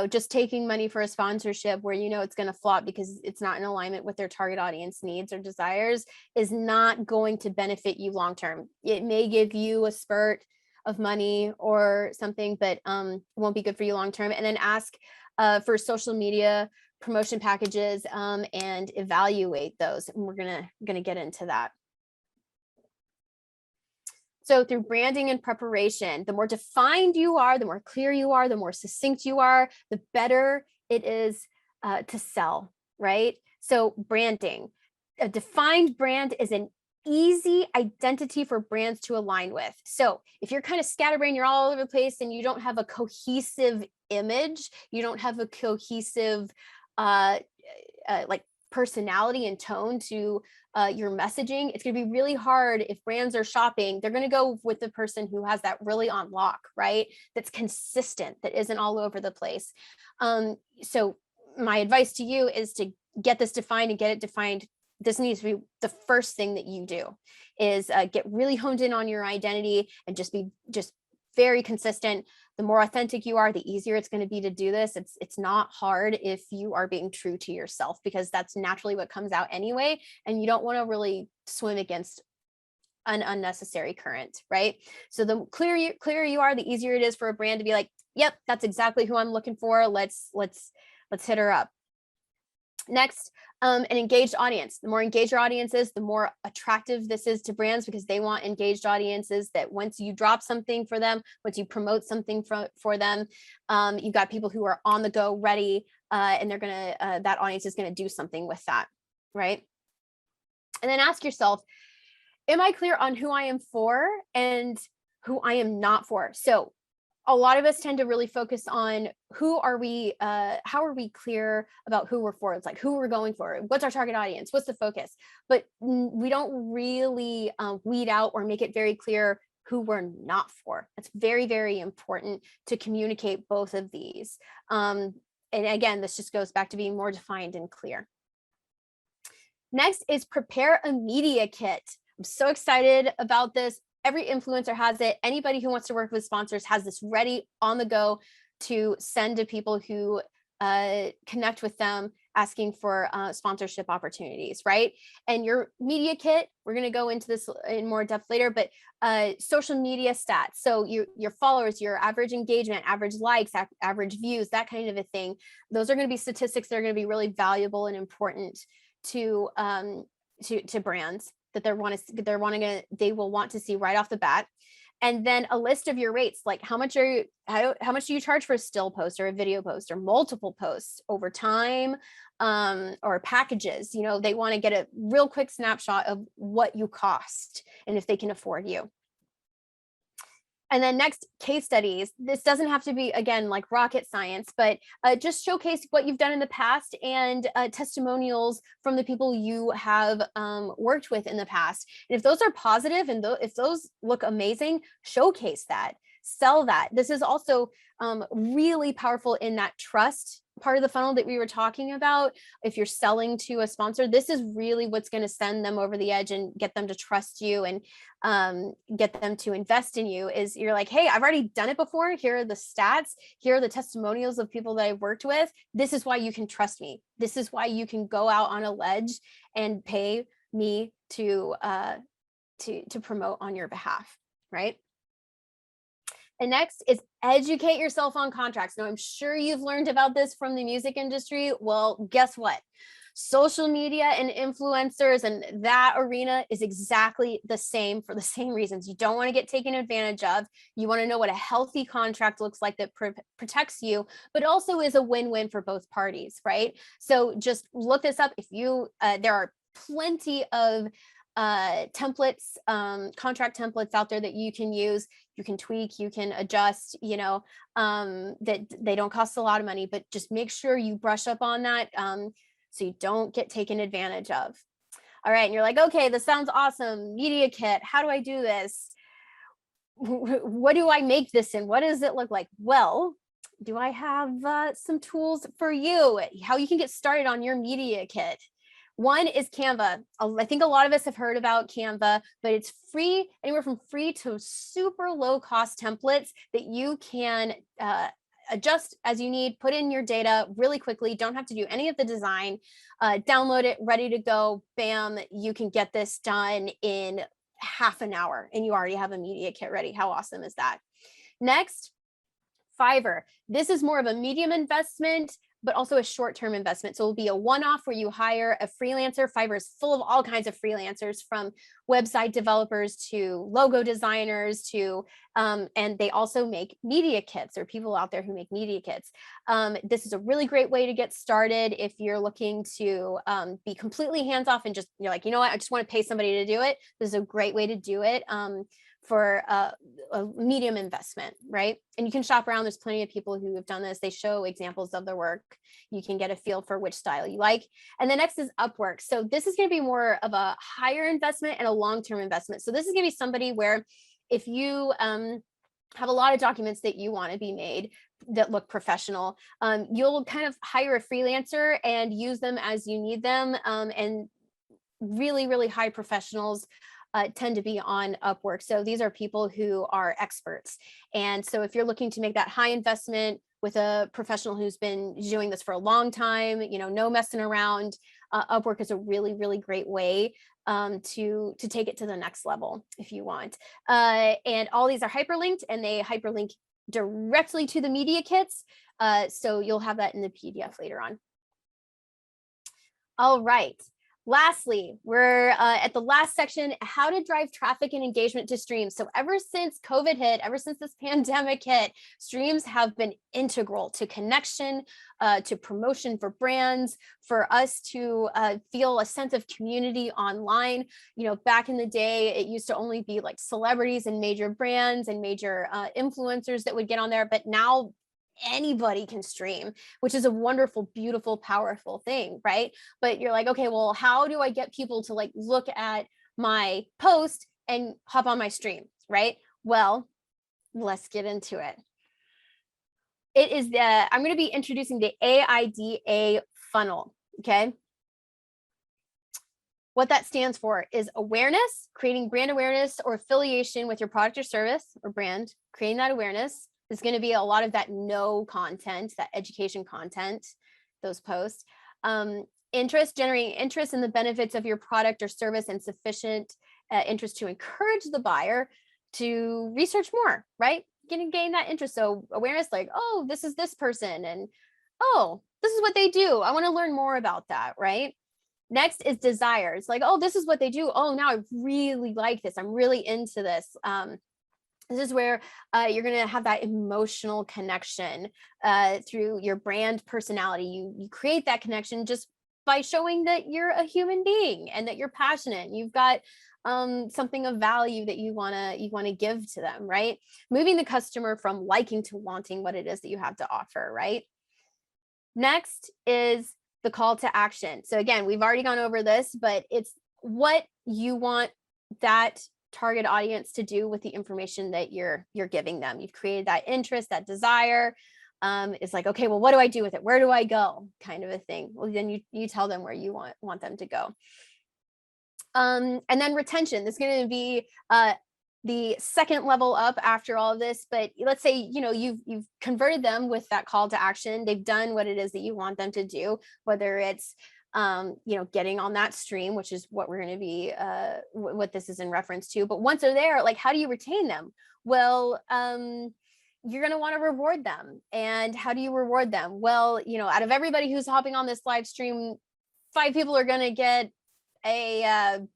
just taking money for a sponsorship where, it's going to flop because it's not in alignment with their target audience needs or desires is not going to benefit you long-term. It may give you a spurt of money or something, but won't be good for you long-term. And then ask for social media promotion packages, and evaluate those. And we're gonna get into that. So through branding and preparation, the more defined you are, the more clear you are, the more succinct you are, the better it is to sell, right? So branding, a defined brand is an easy identity for brands to align with. So if you're kind of scatterbrained, you're all over the place and you don't have a cohesive image, you don't have a cohesive like personality and tone to your messaging, it's going to be really hard. If brands are shopping, they're going to go with the person who has that really on lock, right? That's consistent, that isn't all over the place. So my advice to you is to get this defined and get it defined. This needs to be the first thing that you do, is get really honed in on your identity and just be very consistent. The more authentic you are, the easier it's going to be to do this. It's not hard if you are being true to yourself, because that's naturally what comes out anyway. And you don't want to really swim against an unnecessary current, right? So the clearer you are, the easier it is for a brand to be like, yep, that's exactly who I'm looking for. Let's hit her up. Next, an engaged audience. The more engaged your audience is, the more attractive this is to brands, because they want engaged audiences that once you drop something for them, once you promote something for them, you've got people who are on the go, ready, and they're gonna, that audience is gonna do something with that, right? And then ask yourself, am I clear on who I am for and who I am not for? So a lot of us tend to really focus on how are we clear about who we're for? It's like who we're going for, what's our target audience, what's the focus? But we don't really weed out or make it very clear who we're not for. It's very, very important to communicate both of these. And again, this just goes back to being more defined and clear. Next is prepare a media kit. I'm so excited about this. Every influencer has it. Anybody who wants to work with sponsors has this ready on the go to send to people who connect with them asking for sponsorship opportunities, right? And your media kit, we're going to go into this in more depth later, but social media stats. So your followers, your average engagement, average likes, average views, that kind of a thing. Those are going to be statistics that are going to be really valuable and important to brands that they will want to see right off the bat. And then a list of your rates, like how much do you charge for a still post or a video post or multiple posts over time, or packages. They want to get a real quick snapshot of what you cost and if they can afford you. And then next, case studies. This doesn't have to be, again, like rocket science, but just showcase what you've done in the past and testimonials from the people you have worked with in the past. And if those are positive and if those look amazing, showcase that, sell that. This is also really powerful in that trust part of the funnel that we were talking about. If you're selling to a sponsor, this is really what's going to send them over the edge and get them to trust you and get them to invest in you. Is you're like, hey, I've already done it before. Here are the stats. Here are the testimonials of people that I've worked with. This is why you can trust me. This is why you can go out on a ledge and pay me to promote on your behalf, right? And next is educate yourself on contracts. Now, I'm sure you've learned about this from the music industry. Well, guess what? Social media and influencers and that arena is exactly the same for the same reasons. You don't want to get taken advantage of. You want to know what a healthy contract looks like that protects you, but also is a win-win for both parties, right? So just look this up. If you, there are plenty of templates, contract templates out there that you can use. You can tweak, you can adjust, that they don't cost a lot of money, but just make sure you brush up on that so you don't get taken advantage of. All right, and you're like, okay, this sounds awesome. Media kit, how do I do this? What do I make this in? What does it look like? Well, do I have some tools for you, how you can get started on your media kit? One is Canva. I think a lot of us have heard about Canva, but it's free, anywhere from free to super low cost templates that you can adjust as you need, put in your data really quickly, don't have to do any of the design, download it, ready to go, bam, you can get this done in half an hour and you already have a media kit ready. How awesome is that? Next, Fiverr. This is more of a medium investment, but also a short-term investment. So it'll be a one-off where you hire a freelancer. Fiverr is full of all kinds of freelancers, from website developers to logo designers to, and they also make media kits. There are people out there who make media kits. This is a really great way to get started if you're looking to be completely hands-off and just, you're like, you know what, I just want to pay somebody to do it. This is a great way to do it. For a medium investment, right? And you can shop around. There's plenty of people who have done this. They show examples of their work. You can get a feel for which style you like. And the next is Upwork. So this is going to be more of a higher investment and a long-term investment. So this is going to be somebody where if you have a lot of documents that you want to be made that look professional, you'll kind of hire a freelancer and use them as you need them. And really, really high professionals tend to be on Upwork. So these are people who are experts. And so if you're looking to make that high investment with a professional who's been doing this for a long time, you know, no messing around, Upwork is a really, really great way to take it to the next level if you want. And all these are hyperlinked, and they hyperlink directly to the media kits. So you'll have that in the PDF later on. All right. Lastly, we're at the last section, how to drive traffic and engagement to streams. So ever since COVID hit, ever since this pandemic hit, streams have been integral to connection, to promotion for brands, for us to feel a sense of community online. You know, back in the day, it used to only be like celebrities and major brands and major influencers that would get on there, but now anybody can stream, which is a wonderful, beautiful, powerful thing, right? But you're like, okay, well, how do I get people to like look at my post and hop on my stream, right? Well, let's get into it. It is I'm going to be introducing the AIDA funnel, okay? What that stands for is awareness, creating brand awareness or affiliation with your product or service or brand, creating that awareness. There's going to be a lot of that know content, that education content, those posts. Interest, generating interest in the benefits of your product or service and sufficient interest to encourage the buyer to research more, right? Gain that interest. So awareness, like, oh, this is this person, and oh, this is what they do. I want to learn more about that, right? Next is desires, like, oh, this is what they do. Oh, now I really like this. I'm really into this. This is where you're going to have that emotional connection through your brand personality. You create that connection just by showing that you're a human being and that you're passionate. You've got something of value that you want to give to them, right? Moving the customer from liking to wanting what it is that you have to offer, right? Next is the call to action. So again, we've already gone over this, but it's what you want that target audience to do with the information that you're giving them. You've created that interest, that desire. It's like, okay, well, what do I do with it? Where do I go? Kind of a thing. Well, then you tell them where you want them to go. And then retention. This is going to be the second level up after all of this. But let's say, you know, you've converted them with that call to action. They've done what it is that you want them to do, whether it's you know, getting on that stream, which is what we're going to be, what this is in reference to. But once they're there, like, how do you retain them? Well, you're going to want to reward them. And how do you reward them? Well, you know, out of everybody who's hopping on this live stream, 5 people are going to get a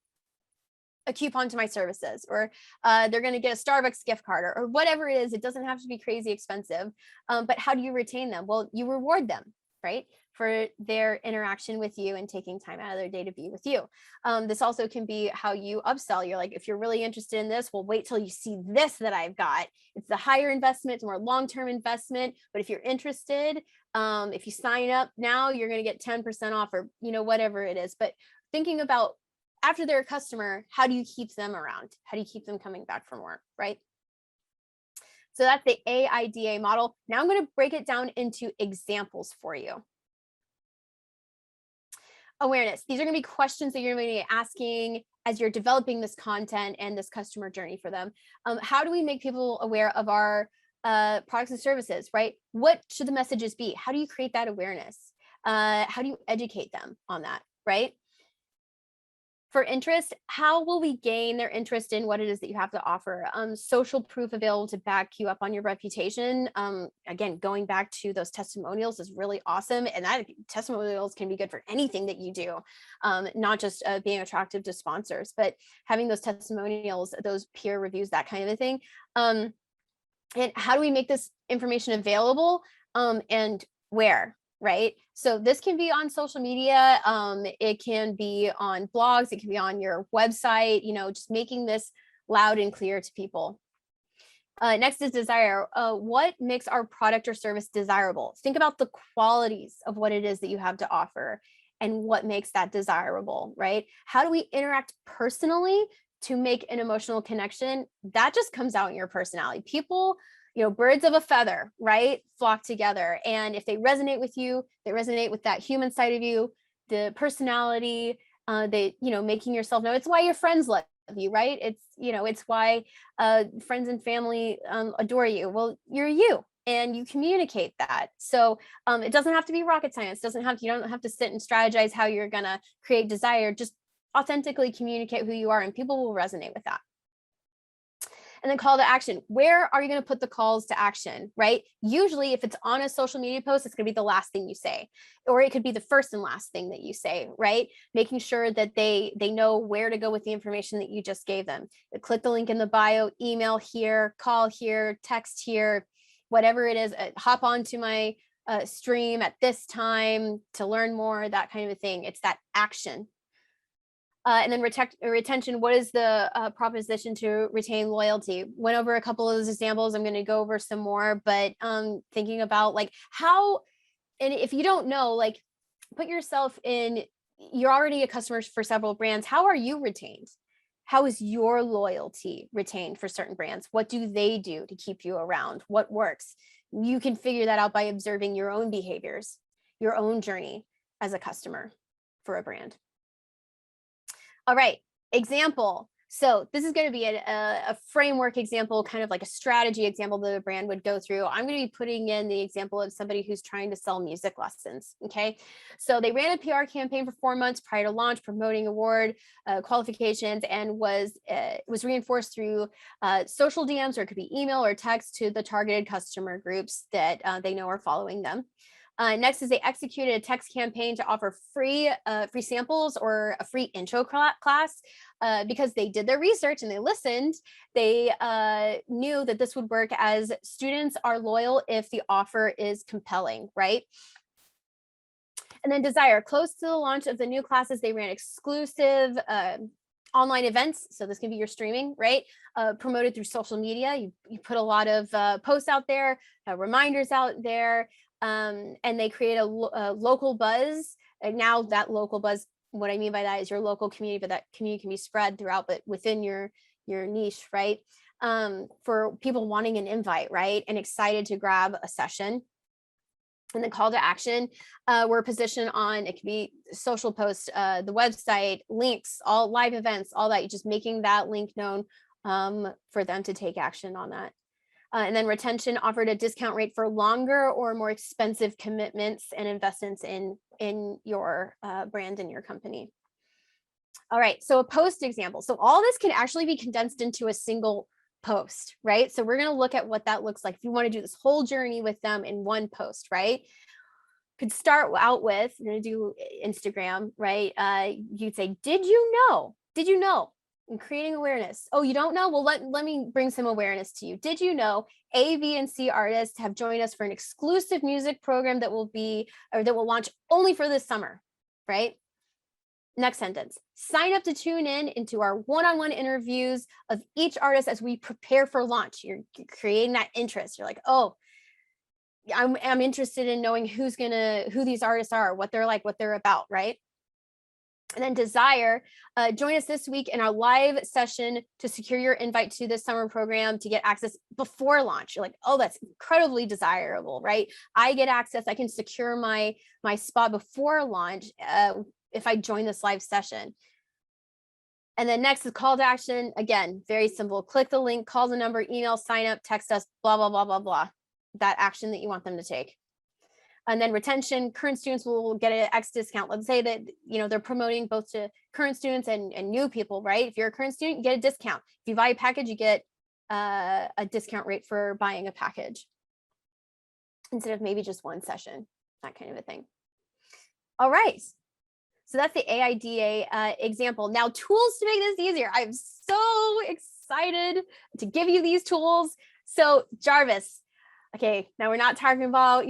coupon to my services, or they're going to get a Starbucks gift card, or whatever it is. It doesn't have to be crazy expensive. But how do you retain them? Well, you reward them, right, for their interaction with you and taking time out of their day to be with you. This also can be how you upsell. You're like, if you're really interested in this, well, wait till you see this that I've got. It's the higher investment, it's more long-term investment. But if you're interested, if you sign up now, you're going to get 10% off, or, you know, whatever it is. But thinking about after they're a customer, how do you keep them around? How do you keep them coming back for more, right? So that's the AIDA model. Now I'm going to break it down into examples for you. Awareness. These are going to be questions that you're going to be asking as you're developing this content and this customer journey for them. How do we make people aware of our products and services, right? What should the messages be? How do you create that awareness? How do you educate them on that, right? For interest, how will we gain their interest in what it is that you have to offer? Social proof available to back you up on your reputation. Again, going back to those testimonials is really awesome. And that testimonials can be good for anything that you do, not just being attractive to sponsors, but having those testimonials, those peer reviews, that kind of a thing. And how do we make this information available, and where? Right? So this can be on social media. It can be on blogs. It can be on your website, just making this loud and clear to people. Next is desire. What makes our product or service desirable? Think about the qualities of what it is that you have to offer and what makes that desirable, right? How do we interact personally to make an emotional connection? That just comes out in your personality. People, birds of a feather, right, flock together. And if they resonate with you, they resonate with that human side of you, the personality, making yourself know. It's why your friends love you, right? It's why friends and family adore you. Well, you're you, and you communicate that. So it doesn't have to be rocket science. You don't have to sit and strategize how you're gonna create desire. Just authentically communicate who you are, and people will resonate with that. And then call to action. Where are you going to put the calls to action, right? Usually if it's on a social media post, it's going to be the last thing you say, or it could be the first and last thing that you say, right? Making sure that they know where to go with the information that you just gave them. Click the link in the bio, email here, call here, text here, whatever it is, hop onto my stream at this time to learn more, that kind of a thing. It's that action. And then retention, what is the proposition to retain loyalty? Went over a couple of those examples. I'm going to go over some more, but thinking about how, and if you don't know, put yourself in, you're already a customer for several brands. How are you retained? How is your loyalty retained for certain brands? What do they do to keep you around? What works? You can figure that out by observing your own behaviors, your own journey as a customer for a brand. All right, example. So this is going to be a framework example, kind of like a strategy example that a brand would go through. I'm going to be putting in the example of somebody who's trying to sell music lessons. Okay, so they ran a PR campaign for 4 months prior to launch, promoting award qualifications, and was reinforced through social DMs, or it could be email or text to the targeted customer groups that they know are following them. Next is they executed a text campaign to offer free samples or a free intro class because they did their research and they listened. They knew that this would work, as students are loyal if the offer is compelling, right? And then desire. Close to the launch of the new classes, they ran exclusive online events. So this can be your streaming, right? Promoted through social media. You put a lot of posts out there, reminders out there. And they create a local buzz. And now that local buzz, what I mean by that is your local community, but that community can be spread throughout, but within your niche, right? For people wanting an invite, right? And excited to grab a session. And the call to action, we're positioned on, it could be social posts, the website, links, all live events, all that. You're just making that link known for them to take action on that. And then retention, offered a discount rate for longer or more expensive commitments and investments in your brand and your company. All right, so a post example. So all this can actually be condensed into a single post, right? So we're going to look at what that looks like if you want to do this whole journey with them in one post, right? Could start out with, you're going to do Instagram, right? You'd say, did you know? And creating awareness. Oh, you don't know? Well, let me bring some awareness to you. Did you know A, B, and C artists have joined us for an exclusive music program that will launch only for this summer, right? Next sentence. Sign up to tune in into our one-on-one interviews of each artist as we prepare for launch. You're creating that interest. You're like, oh, I'm interested in knowing who these artists are, what they're like, what they're about, right? And then desire, join us this week in our live session to secure your invite to this summer program to get access before launch. You're like, oh, that's incredibly desirable, right? I get access, I can secure my spot before launch if I join this live session. And then next is call to action. Again, very simple. Click the link, call the number, email, sign up, text us, blah, blah, blah, blah, blah. That action that you want them to take. And then retention, current students will get an X discount. Let's say that, they're promoting both to current students and new people, right? If you're a current student, you get a discount. If you buy a package, you get a discount rate for buying a package instead of maybe just one session, that kind of a thing. All right. So that's the AIDA example. Now, tools to make this easier. I'm so excited to give you these tools. So Jarvis, okay, now we're not talking about,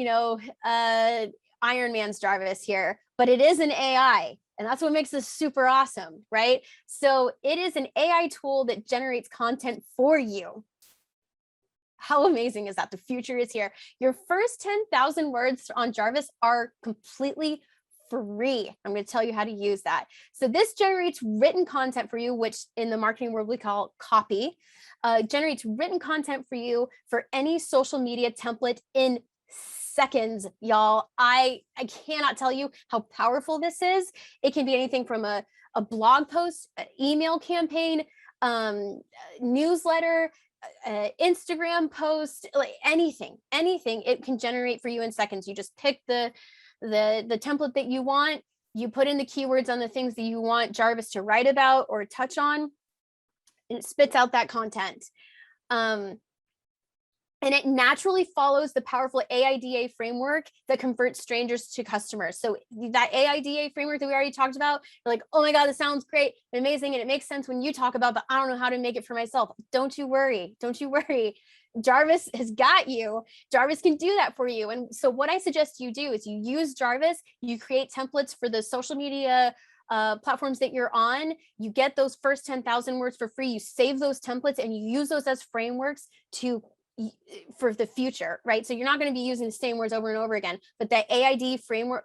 Iron Man's Jarvis here, but it is an AI. And that's what makes this super awesome, right? So it is an AI tool that generates content for you. How amazing is that? The future is here. Your first 10,000 words on Jarvis are completely free. I'm going to tell you how to use that. So this generates written content for you, which in the marketing world we call copy, generates written content for you for any social media template in seconds, y'all. I cannot tell you how powerful this is. It can be anything from a blog post, an email campaign, newsletter, Instagram post, like anything it can generate for you in seconds. You just pick the template that you want, you put in the keywords on the things that you want Jarvis to write about or touch on, and it spits out that content. And it naturally follows the powerful AIDA framework that converts strangers to customers. So that AIDA framework that we already talked about, you're like, oh my God, this sounds great, amazing. And it makes sense when you talk about, but I don't know how to make it for myself. Don't you worry. Jarvis has got you. Jarvis can do that for you. And so what I suggest you do is you use Jarvis, you create templates for the social media platforms that you're on, you get those first 10,000 words for free, you save those templates and you use those as frameworks for the future, right? So you're not going to be using the same words over and over again, but the AIDA framework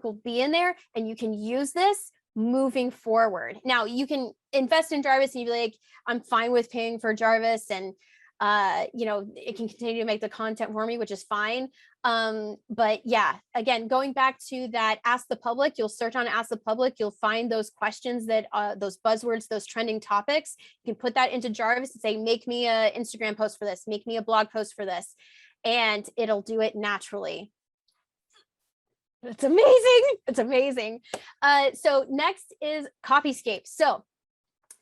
will be in there and you can use this moving forward. Now you can invest in Jarvis and you'd be like, I'm fine with paying for Jarvis and it can continue to make the content for me, which is fine. But yeah, again, going back to that Ask the Public, you'll search on Ask the Public, you'll find those questions that those buzzwords, those trending topics. You can put that into Jarvis and say, make me an Instagram post for this, make me a blog post for this, and it'll do it naturally. It's amazing. So next is Copyscape. So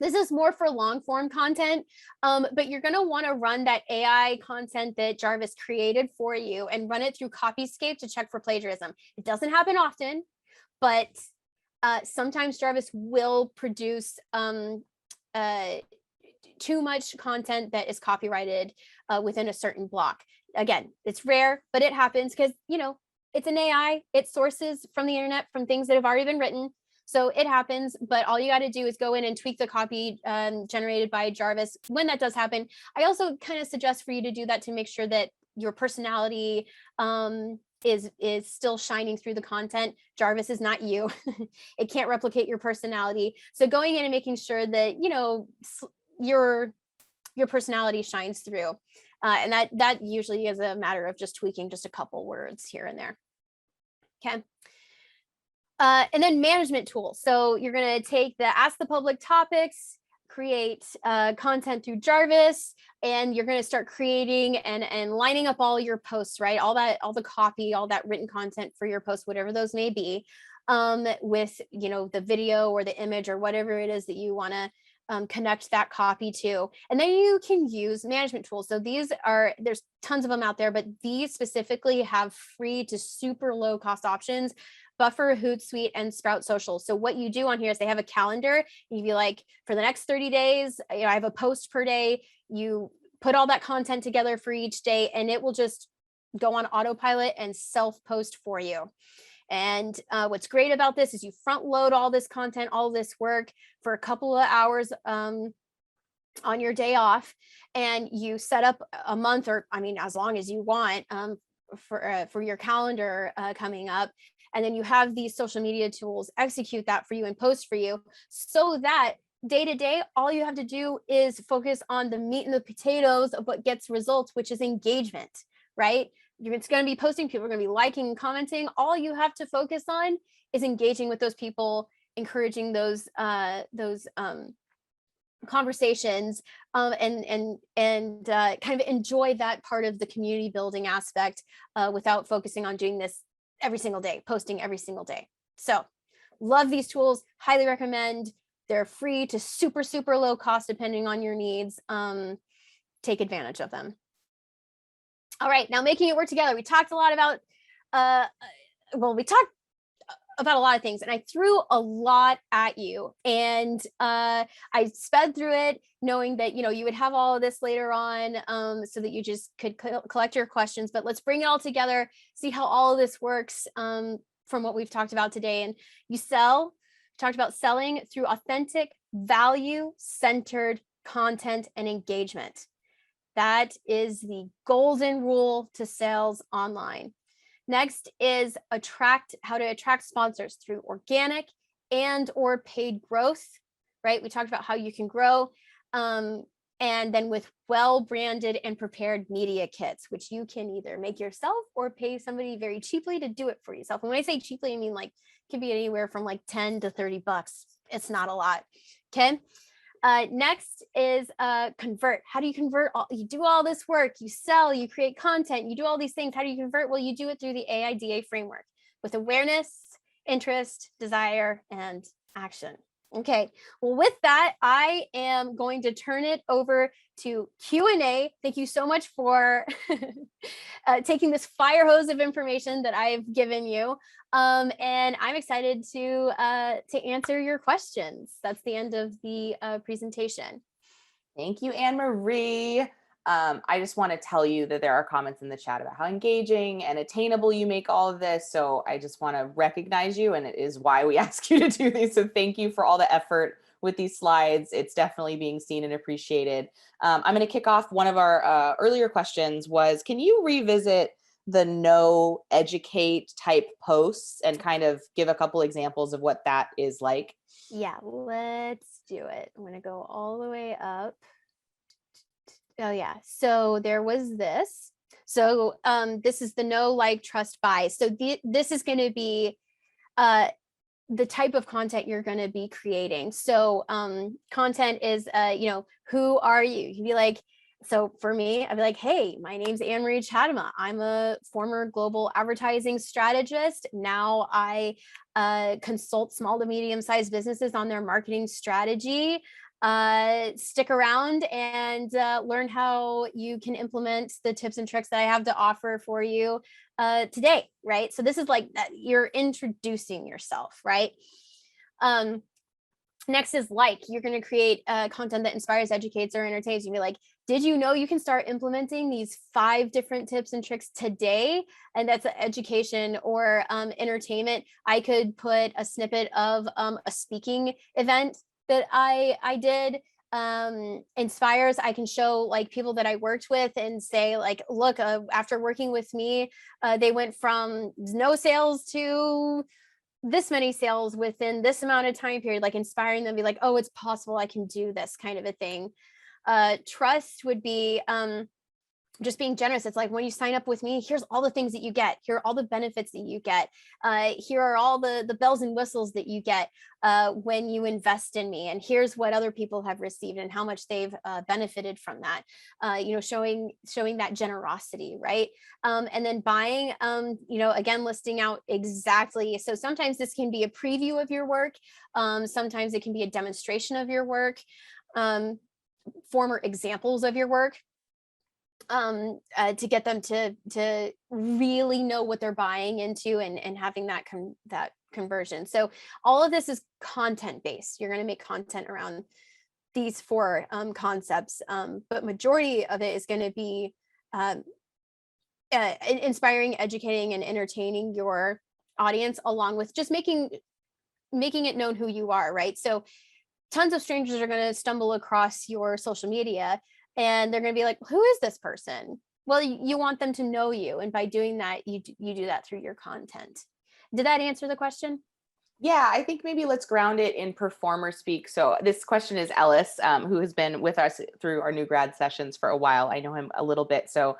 this is more for long form content, but you're going to want to run that AI content that Jarvis created for you and run it through Copyscape to check for plagiarism. It doesn't happen often, but sometimes Jarvis will produce too much content that is copyrighted within a certain block. Again, it's rare, but it happens because, it's an AI. It sources from the internet, from things that have already been written. So it happens, but all you got to do is go in and tweak the copy generated by Jarvis. When that does happen, I also kind of suggest for you to do that to make sure that your personality is still shining through the content. Jarvis is not you. It can't replicate your personality. So going in and making sure that, your personality shines through. And that usually is a matter of just tweaking just a couple words here and there. Okay. And then management tools. So you're going to take the Ask the Public topics, create content through Jarvis, and you're going to start creating and lining up all your posts, right? All the copy, all that written content for your posts, whatever those may be, with, the video or the image or whatever it is that you want to connect that copy to. And then you can use management tools. So there's tons of them out there, but these specifically have free to super low cost options: Buffer, Hootsuite, and Sprout Social. So what you do on here is they have a calendar. And you'd be like, for the next 30 days, I have a post per day. You put all that content together for each day, and it will just go on autopilot and self-post for you. And what's great about this is you front load all this content, all this work for a couple of hours on your day off, and you set up a month, or as long as you want, for your calendar coming up. And then you have these social media tools execute that for you and post for you, so that day to day, all you have to do is focus on the meat and the potatoes of what gets results, which is engagement, right? It's going to be posting, people are going to be liking and commenting. All you have to focus on is engaging with those people, encouraging those conversations, and kind of enjoy that part of the community building aspect without focusing on doing this every single day, posting every single day. So love these tools, highly recommend. They're free to super, super low cost, depending on your needs. Take advantage of them. All right, now making it work together. We talked a lot about, we talked about a lot of things, and I threw a lot at you, and I sped through it knowing that, you would have all of this later on, so that you just could collect your questions. But let's bring it all together, see how all of this works from what we've talked about today. And talked about selling through authentic, value-centered content and engagement. That is the golden rule to sales online. Next is how to attract sponsors through organic and or paid growth, right? We talked about how you can grow, and then with well-branded and prepared media kits, which you can either make yourself or pay somebody very cheaply to do it for yourself. And when I say cheaply, I mean like it can be anywhere from like 10 to 30 bucks. It's not a lot. Okay. Next is convert. How do you convert? You do all this work, you sell, you create content, you do all these things. How do you convert? Well, you do it through the AIDA framework with awareness, interest, desire, and action. Okay, well, with that, I am going to turn it over to Q&A. Thank you so much for taking this fire hose of information that I've given you. And I'm excited to answer your questions. That's the end of the presentation. Thank you, Anne-Marie. I just want to tell you that there are comments in the chat about how engaging and attainable you make all of this. So I just want to recognize you, and it is why we ask you to do these. So thank you for all the effort with these slides. It's definitely being seen and appreciated. I'm going to kick off. One of our earlier questions was, can you revisit the know, educate type posts and kind of give a couple examples of what that is like? Yeah, let's do it. I'm going to go all the way up. Oh yeah, so there was this. So this is the know, like, trust, buy. So this is going to be the type of content you're going to be creating. So content is, who are you? You'd be like, so for me, I'd be like, hey, my name's Marie Chadima. I'm a former global advertising strategist. Now I consult small to medium-sized businesses on their marketing strategy. Stick around and learn how you can implement the tips and tricks that I have to offer for you today, right? So this is like you're introducing yourself, right? Next is like, you're going to create content that inspires, educates, or entertains. You'll be like, did you know you can start implementing these 5 different tips and tricks today? And that's education or entertainment. I could put a snippet of a speaking event that I did. Inspires, I can show like people that I worked with and say like, look, after working with me, they went from no sales to this many sales within this amount of time period, like inspiring them to be like, oh, it's possible, I can do this, kind of a thing. Trust would be just being generous. It's like, when you sign up with me, here's all the things that you get. Here are all the benefits that you get. Here are all the bells and whistles that you get when you invest in me. And here's what other people have received and how much they've benefited from that. Showing that generosity, right? And then buying, again, listing out exactly. So sometimes this can be a preview of your work. Sometimes it can be a demonstration of your work, former examples of your work. To get them to really know what they're buying into and having that conversion. So all of this is content based. You're going to make content around these 4 concepts, but majority of it is going to be inspiring, educating, and entertaining your audience, along with just making it known who you are, right? So tons of strangers are going to stumble across your social media, and they're going to be like, who is this person? Well, you want them to know you. And by doing that, you do that through your content. Did that answer the question? Yeah, I think maybe let's ground it in performer speak. So this question is Ellis, who has been with us through our new grad sessions for a while. I know him a little bit. So,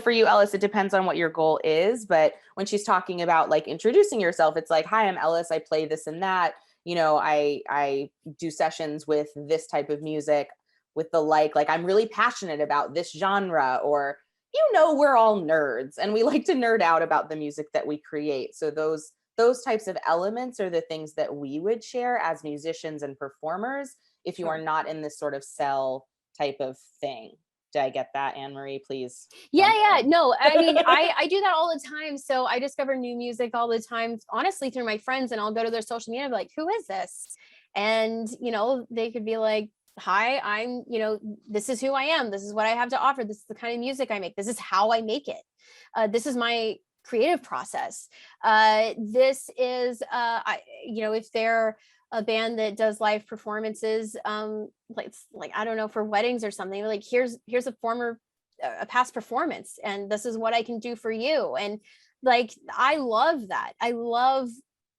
for you, Ellis, it depends on what your goal is. But when she's talking about like introducing yourself, it's like, hi, I'm Ellis. I play this and that. I do sessions with this type of music with the like I'm really passionate about this genre, or we're all nerds and we like to nerd out about the music that we create. So those types of elements are the things that we would share as musicians and performers if you are not in this sort of sell type of thing. Did I get that, Anne Marie? Please. Yeah. No, I mean, I do that all the time. So I discover new music all the time, honestly, through my friends, and I'll go to their social media and be like, who is this? And, they could be like, hi, I'm, this is who I am. This is what I have to offer. This is the kind of music I make. This is how I make it. This is my creative process. This is, if they're a band that does live performances, like I don't know, for weddings or something, like here's a past performance, and this is what I can do for you. And like, I love that. I love,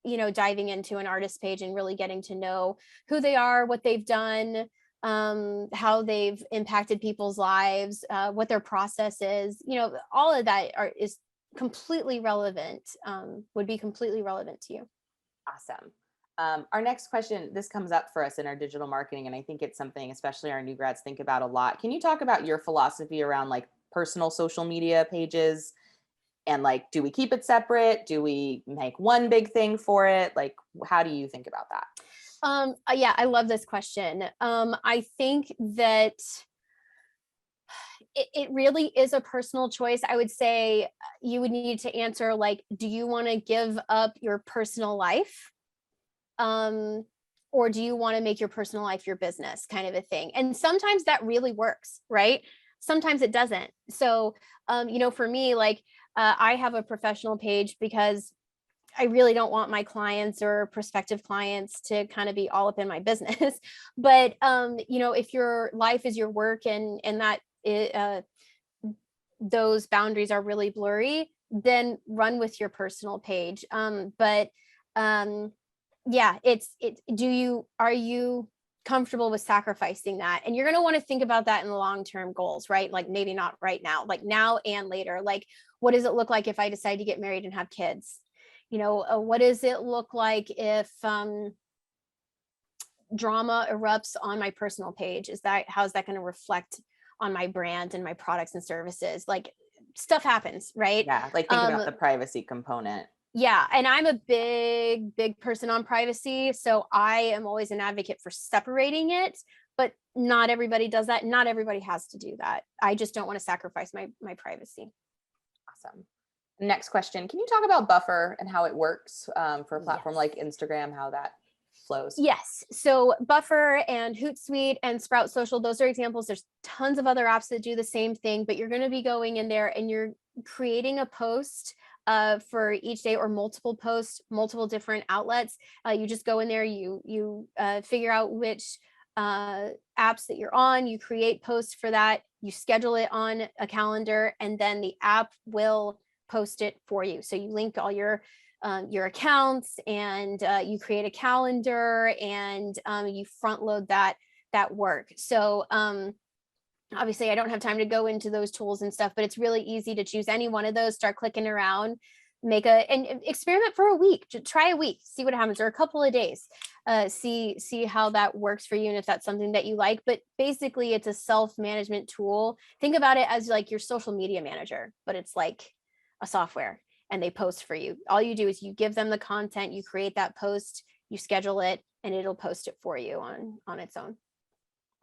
diving into an artist page and really getting to know who they are, what they've done, how they've impacted people's lives, what their process is, all of that is completely relevant, would be completely relevant to you. Awesome. Our next question, this comes up for us in our digital marketing, and I think it's something especially our new grads think about a lot. Can you talk about your philosophy around like personal social media pages? And like, do we keep it separate? Do we make one big thing for it? Like, how do you think about that? Yeah, I love this question. I think that it really is a personal choice. I would say you would need to answer, like, do you want to give up your personal life? Or do you want to make your personal life your business, kind of a thing? And sometimes that really works, right? Sometimes it doesn't. So, for me, like, I have a professional page because I really don't want my clients or prospective clients to kind of be all up in my business. But, if your life is your work and that those boundaries are really blurry, then run with your personal page. Yeah, are you comfortable with sacrificing that? And you're going to want to think about that in the long-term goals, right? Like, maybe not right now, like now and later. Like, what does it look like if I decide to get married and have kids? What does it look like if drama erupts on my personal page? How's that going to reflect on my brand and my products and services? Like, stuff happens, right? Yeah, like think about the privacy component. Yeah. And I'm a big person on privacy. So I am always an advocate for separating it, but not everybody does that. Not everybody has to do that. I just don't want to sacrifice my privacy. Awesome. Next question. Can you talk about Buffer and how it works for a platform like Instagram, how that flows? Yes. So Buffer and Hootsuite and Sprout Social, those are examples. There's tons of other apps that do the same thing, but you're going to be going in there and you're creating a post for each day, or multiple posts, multiple different outlets. You just go in there, you figure out which apps that you're on, you create posts for that, you schedule it on a calendar, and then the app will post it for you. So you link all your accounts, and you create a calendar, and you front load that work. So obviously I don't have time to go into those tools and stuff, but it's really easy to choose any one of those, start clicking around, and experiment for a week. Just try a week, see what happens, or a couple of days, see how that works for you, and if that's something that you like. But basically it's a self-management tool. Think about it as like your social media manager, but it's like a software, and they post for you. All you do is you give them the content, you create that post, you schedule it, and it'll post it for you on its own.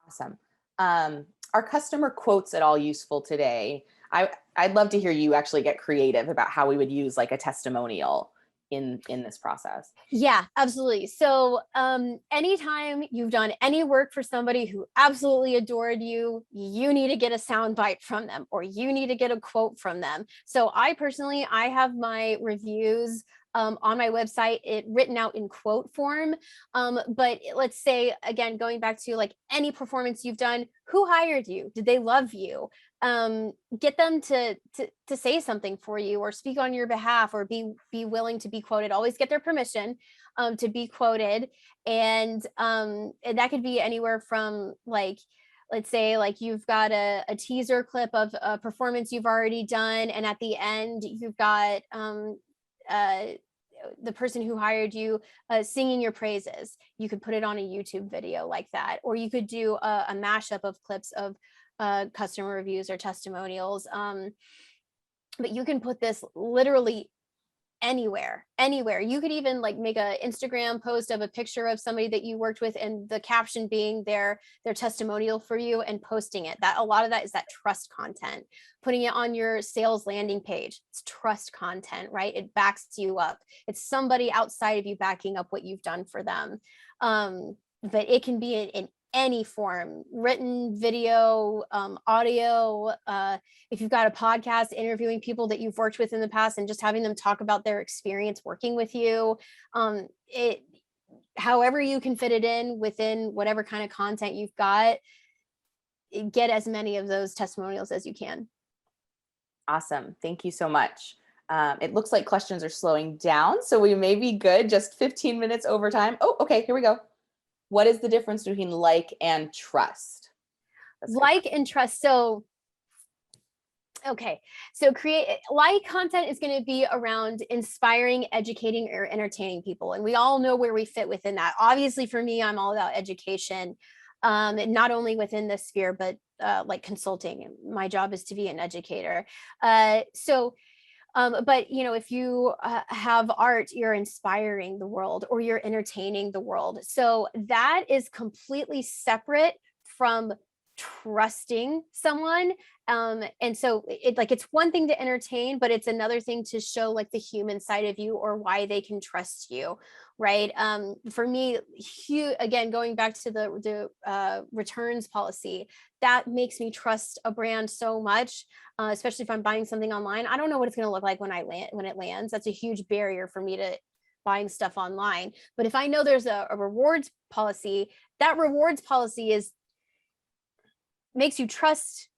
Awesome. Are customer quotes at all useful today? I'd love to hear you actually get creative about how we would use like a testimonial in this process. Yeah, absolutely. So anytime you've done any work for somebody who absolutely adored you, you need to get a soundbite from them, or you need to get a quote from them. So I have my reviews on my website, it written out in quote form. But let's say, again, going back to like any performance you've done, who hired you? Did they love you? Get them to say something for you, or speak on your behalf, or be willing to be quoted. Always get their permission to be quoted. And that could be anywhere from, like, let's say like you've got a teaser clip of a performance you've already done, and at the end you've got the person who hired you singing your praises. You could put it on a YouTube video like that, or you could do a mashup of clips of customer reviews or testimonials. But you can put this literally anywhere. You could even like make a Instagram post of a picture of somebody that you worked with and the caption being their testimonial for you and posting it. That a lot of that is that trust content. Putting it on your sales landing page, it's trust content, right? It backs you up. It's somebody outside of you backing up what you've done for them. But it can be in any form, written, video, audio. If you've got a podcast, interviewing people that you've worked with in the past and just having them talk about their experience working with you. However you can fit it in within whatever kind of content you've got, get as many of those testimonials as you can. Awesome. Thank you so much. It looks like questions are slowing down, so we may be good. Just 15 minutes over time. Oh, okay, here we go. What is the difference between like and trust? Like and trust. So, okay. So like content is going to be around inspiring, educating, or entertaining people. And we all know where we fit within that. Obviously for me, I'm all about education, not only within this sphere, but like consulting. My job is to be an educator. But you know, if you have art, you're inspiring the world or you're entertaining the world. So that is completely separate from trusting someone. And so it's one thing to entertain, but it's another thing to show like the human side of you or why they can trust you, right? For me, again, going back to the returns policy, that makes me trust a brand so much, especially if I'm buying something online. I don't know what it's going to look like when it lands. That's a huge barrier for me to buying stuff online. But if I know there's a rewards policy, that rewards policy makes you trust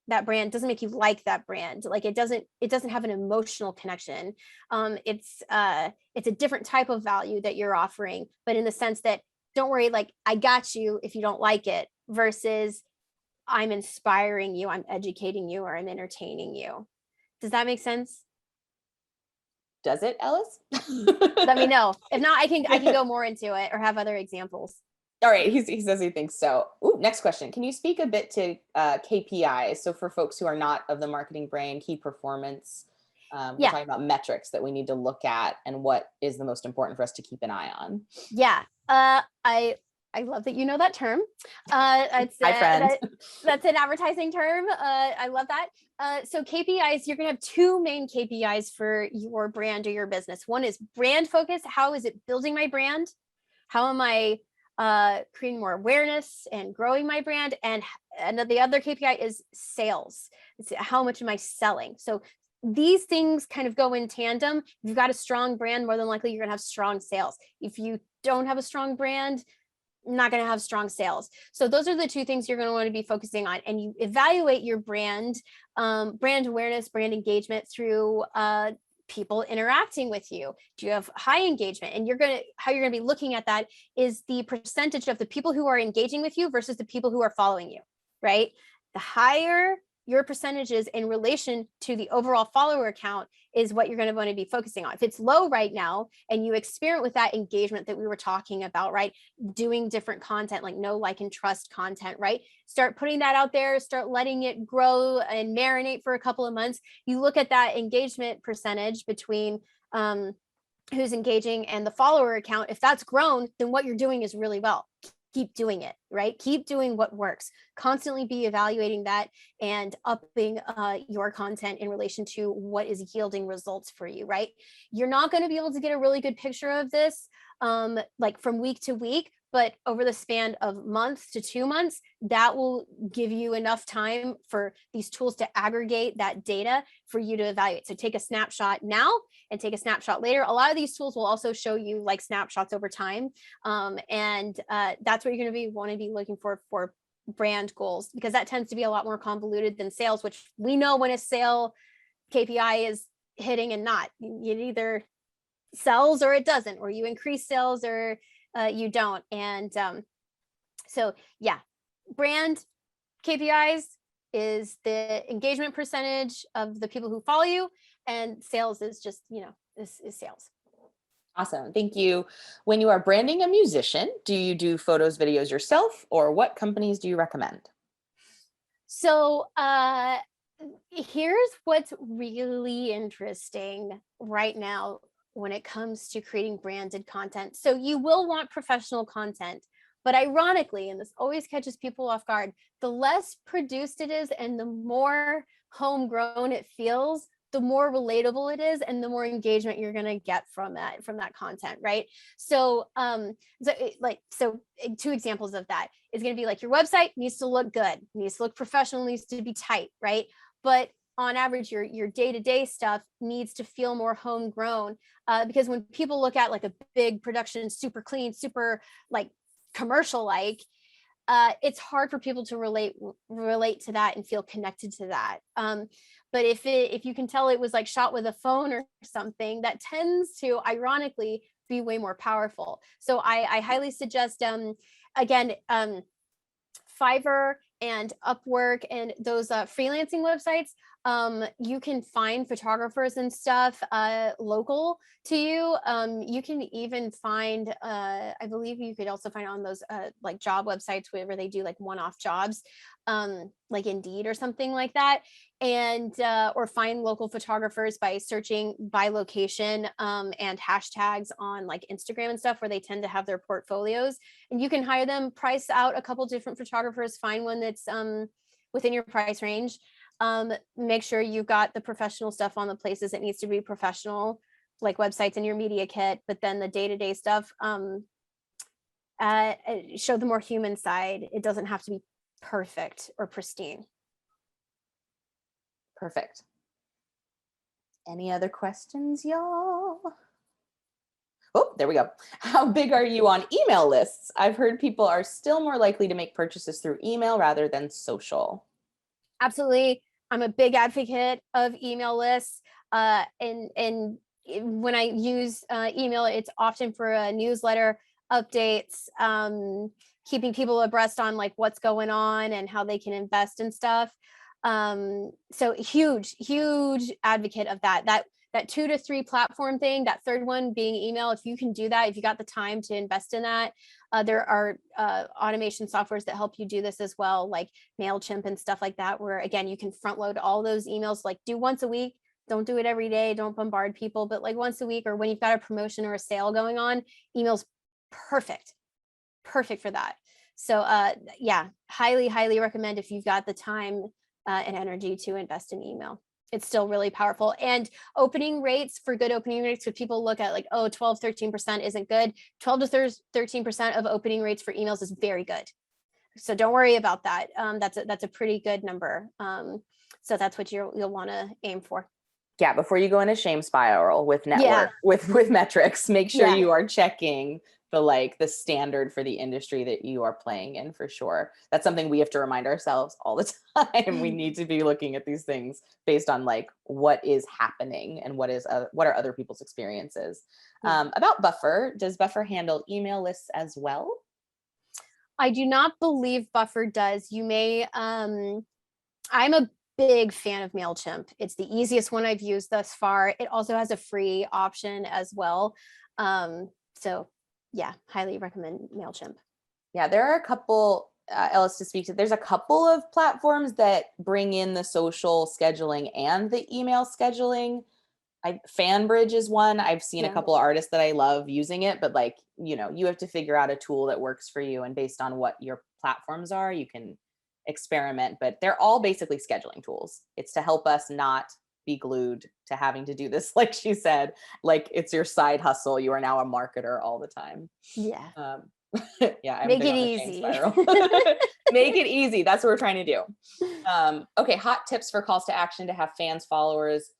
that brand, doesn't make you like that brand. Like it doesn't have an emotional connection. It's a different type of value that you're offering, but in the sense that, don't worry, like I got you if you don't like it, versus I'm inspiring you, I'm educating you, or I'm entertaining you. Does that make sense? Does it, Ellis? Let me know. If not, I can go more into it or have other examples. All right, he says he thinks so. Ooh, next question. Can you speak a bit to KPIs? So for folks who are not of the marketing brain, key performance, we're talking about metrics that we need to look at and what is the most important for us to keep an eye on. Yeah, I love that you know that term. Hi, friend. That's an advertising term. I love that. So KPIs, you're going to have two main KPIs for your brand or your business. One is brand focus. How is it building my brand? How am I creating more awareness and growing my brand? And the other KPI is sales. It's how much am I selling? So these things kind of go in tandem. If you've got a strong brand, more than likely you're going to have strong sales. If you don't have a strong brand, not going to have strong sales. So those are the two things you're going to want to be focusing on. And you evaluate your brand awareness, brand engagement through people interacting with you. Do you have high engagement? And how you're going to be looking at that is the percentage of the people who are engaging with you versus the people who are following you, right? The higher your percentages in relation to the overall follower count is what you're going to want to be focusing on. If it's low right now and you experiment with that engagement that we were talking about, right? Doing different content, like know, like, and trust content, right? Start putting that out there, start letting it grow and marinate for a couple of months. You look at that engagement percentage between who's engaging and the follower account. If that's grown, then what you're doing is really well. Keep doing it, right? Keep doing what works. Constantly be evaluating that and upping your content in relation to what is yielding results for you, right? You're not going to be able to get a really good picture of this like from week to week, but over the span of months to 2 months, that will give you enough time for these tools to aggregate that data for you to evaluate. So take a snapshot now and take a snapshot later. A lot of these tools will also show you like snapshots over time. That's what you're going to want to be looking for brand goals, because that tends to be a lot more convoluted than sales, which we know when a sale KPI is hitting and not. It either sells or it doesn't, or you increase sales or you don't. And so yeah, brand KPIs is the engagement percentage of the people who follow you, and sales is just, is sales. Awesome. Thank you. When you are branding a musician, do you do photos, videos yourself, or what companies do you recommend? So here's what's really interesting right now when it comes to creating branded content. So you will want professional content, but ironically, and this always catches people off guard, the less produced it is and the more homegrown it feels, the more relatable it is and the more engagement you're going to get from that content, right? So two examples of that is going to be like your website needs to look good, needs to look professional, needs to be tight, right? But on average, your day-to-day stuff needs to feel more homegrown, because when people look at like a big production, super clean, super like commercial like, it's hard for people to relate to that and feel connected to that. But if you can tell it was like shot with a phone or something, that tends to ironically be way more powerful. So I highly suggest, again, Fiverr and Upwork and those freelancing websites. You can find photographers and stuff local to you. You can even find, I believe you could also find on those like job websites where they do like one-off jobs, like Indeed or something like that. And or find local photographers by searching by location and hashtags on like Instagram and stuff, where they tend to have their portfolios, and you can hire them, price out a couple different photographers, find one that's within your price range. Make sure you've got the professional stuff on the places it needs to be professional, like websites in your media kit, but then the day-to-day stuff, show the more human side. It doesn't have to be perfect or pristine. Perfect. Any other questions, y'all? Oh, there we go. How big are you on email lists? I've heard people are still more likely to make purchases through email rather than social. Absolutely. I'm a big advocate of email lists. And when I use email, it's often for newsletter updates, keeping people abreast on like what's going on and how they can invest in stuff. So huge advocate of that 2 to 3 platform thing, that third one being email. If you can do that, if you got the time to invest in that, there are automation softwares that help you do this as well, like MailChimp and stuff like that, where again, you can front load all those emails, like do once a week. Don't do it every day. Don't bombard people, but like once a week, or when you've got a promotion or a sale going on, email's perfect for that. So yeah, highly recommend if you've got the time and energy to invest in email. It's still really powerful. And opening rates, for good opening rates, when people look at like, oh, 12-13% isn't good, 12 to 13% of opening rates for emails is very good. So don't worry about that. That's a pretty good number. So that's what you'll want to aim for. Yeah, before you go in a shame spiral with network, with metrics, make sure you are checking the standard for the industry that you are playing in, for sure. That's something we have to remind ourselves all the time. We need to be looking at these things based on like what is happening and what are other people's experiences. About Buffer, does Buffer handle email lists as well? I do not believe Buffer does. You may, I'm a big fan of MailChimp. It's the easiest one I've used thus far. It also has a free option as well. So yeah, highly recommend MailChimp. Yeah, there are a couple, Ellis, to speak to, there's a couple of platforms that bring in the social scheduling and the email scheduling. Fanbridge is one. I've seen a couple of artists that I love using it, but like, you have to figure out a tool that works for you, and based on what your platforms are, you can experiment, but they're all basically scheduling tools. It's to help us not be glued to having to do this, like she said, like it's your side hustle. You are now a marketer all the time. Yeah. Yeah, I'm make big it on the easy. shame spiral. Make it easy. That's what we're trying to do. Okay, hot tips for calls to action to have fans, followers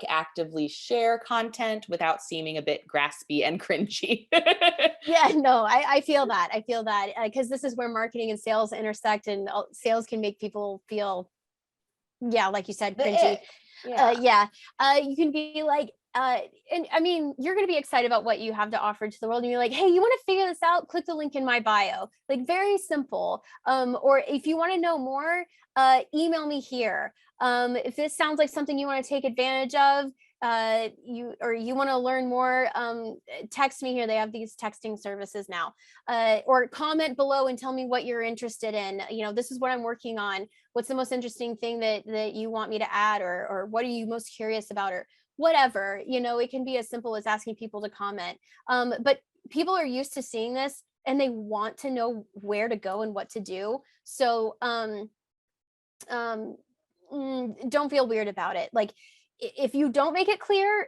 actively share content without seeming a bit graspy and cringy. Yeah, no, I feel that. Because this is where marketing and sales intersect, and sales can make people feel, like you said, cringy. You can be like, and I mean, you're going to be excited about what you have to offer to the world, and you're like, hey, you want to figure this out? Click the link in my bio. Like, very simple. Or if you want to know more, email me here. If this sounds like something you want to take advantage of, you want to learn more, text me here. They have these texting services now, or comment below and tell me what you're interested in. This is what I'm working on. What's the most interesting thing that you want me to add, or what are you most curious about, or whatever. It can be as simple as asking people to comment. But people are used to seeing this and they want to know where to go and what to do. So don't feel weird about it. Like, if you don't make it clear,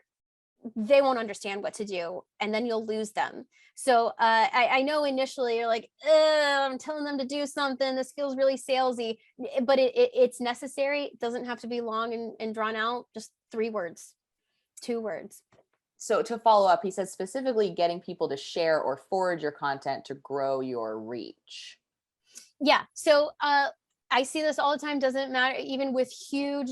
they won't understand what to do, and then you'll lose them. So I know initially you're like, I'm telling them to do something. This feels really salesy, but it's necessary. It doesn't have to be long and drawn out. Just 3 words, 2 words. So to follow up, he says specifically getting people to share or forward your content to grow your reach. Yeah. So I see this all the time. Doesn't matter, even with huge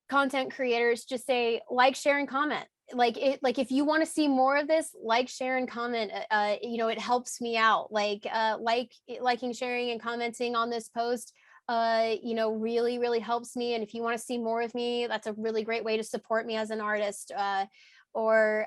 content creators, just say like, share, and comment. Like if you want to see more of this, like, share, and comment. It helps me out. Liking, sharing, and commenting on this post really, really helps me. And if you want to see more of me, that's a really great way to support me as an artist. Or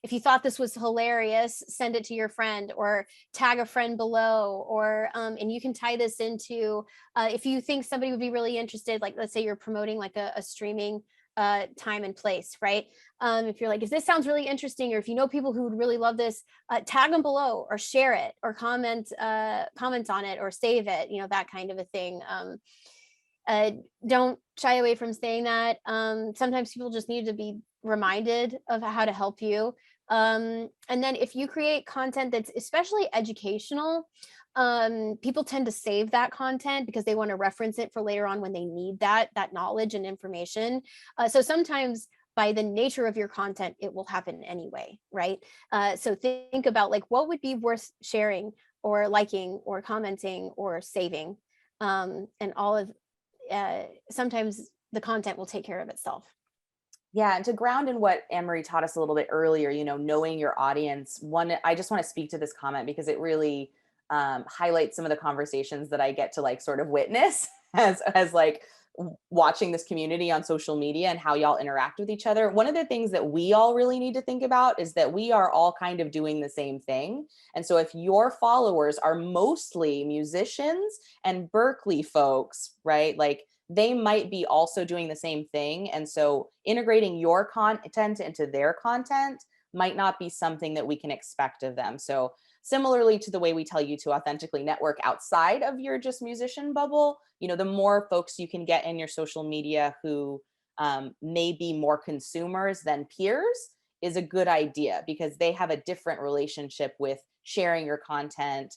if you thought this was hilarious, send it to your friend, or tag a friend below, or and you can tie this into if you think somebody would be really interested, like let's say you're promoting like a streaming time and place, right? If you're like, if this sounds really interesting, or if you know people who would really love this, tag them below, or share it, or comment on it, or save it, that kind of a thing. Don't shy away from saying that. Sometimes people just need to be reminded of how to help you. And then if you create content that's especially educational, people tend to save that content because they want to reference it for later on when they need that knowledge and information. So sometimes by the nature of your content, it will happen anyway, right? So think about like what would be worth sharing, or liking, or commenting, or saving, and all of sometimes the content will take care of itself. Yeah, and to ground in what Anne-Marie taught us a little bit earlier, knowing your audience, I just want to speak to this comment because it really highlights some of the conversations that I get to like sort of witness as like watching this community on social media and how y'all interact with each other. One of the things that we all really need to think about is that we are all kind of doing the same thing. And so if your followers are mostly musicians and Berklee folks, right? Like, they might be also doing the same thing. And so integrating your content into their content might not be something that we can expect of them. So similarly to the way we tell you to authentically network outside of your just musician bubble, the more folks you can get in your social media who may be more consumers than peers is a good idea, because they have a different relationship with sharing your content.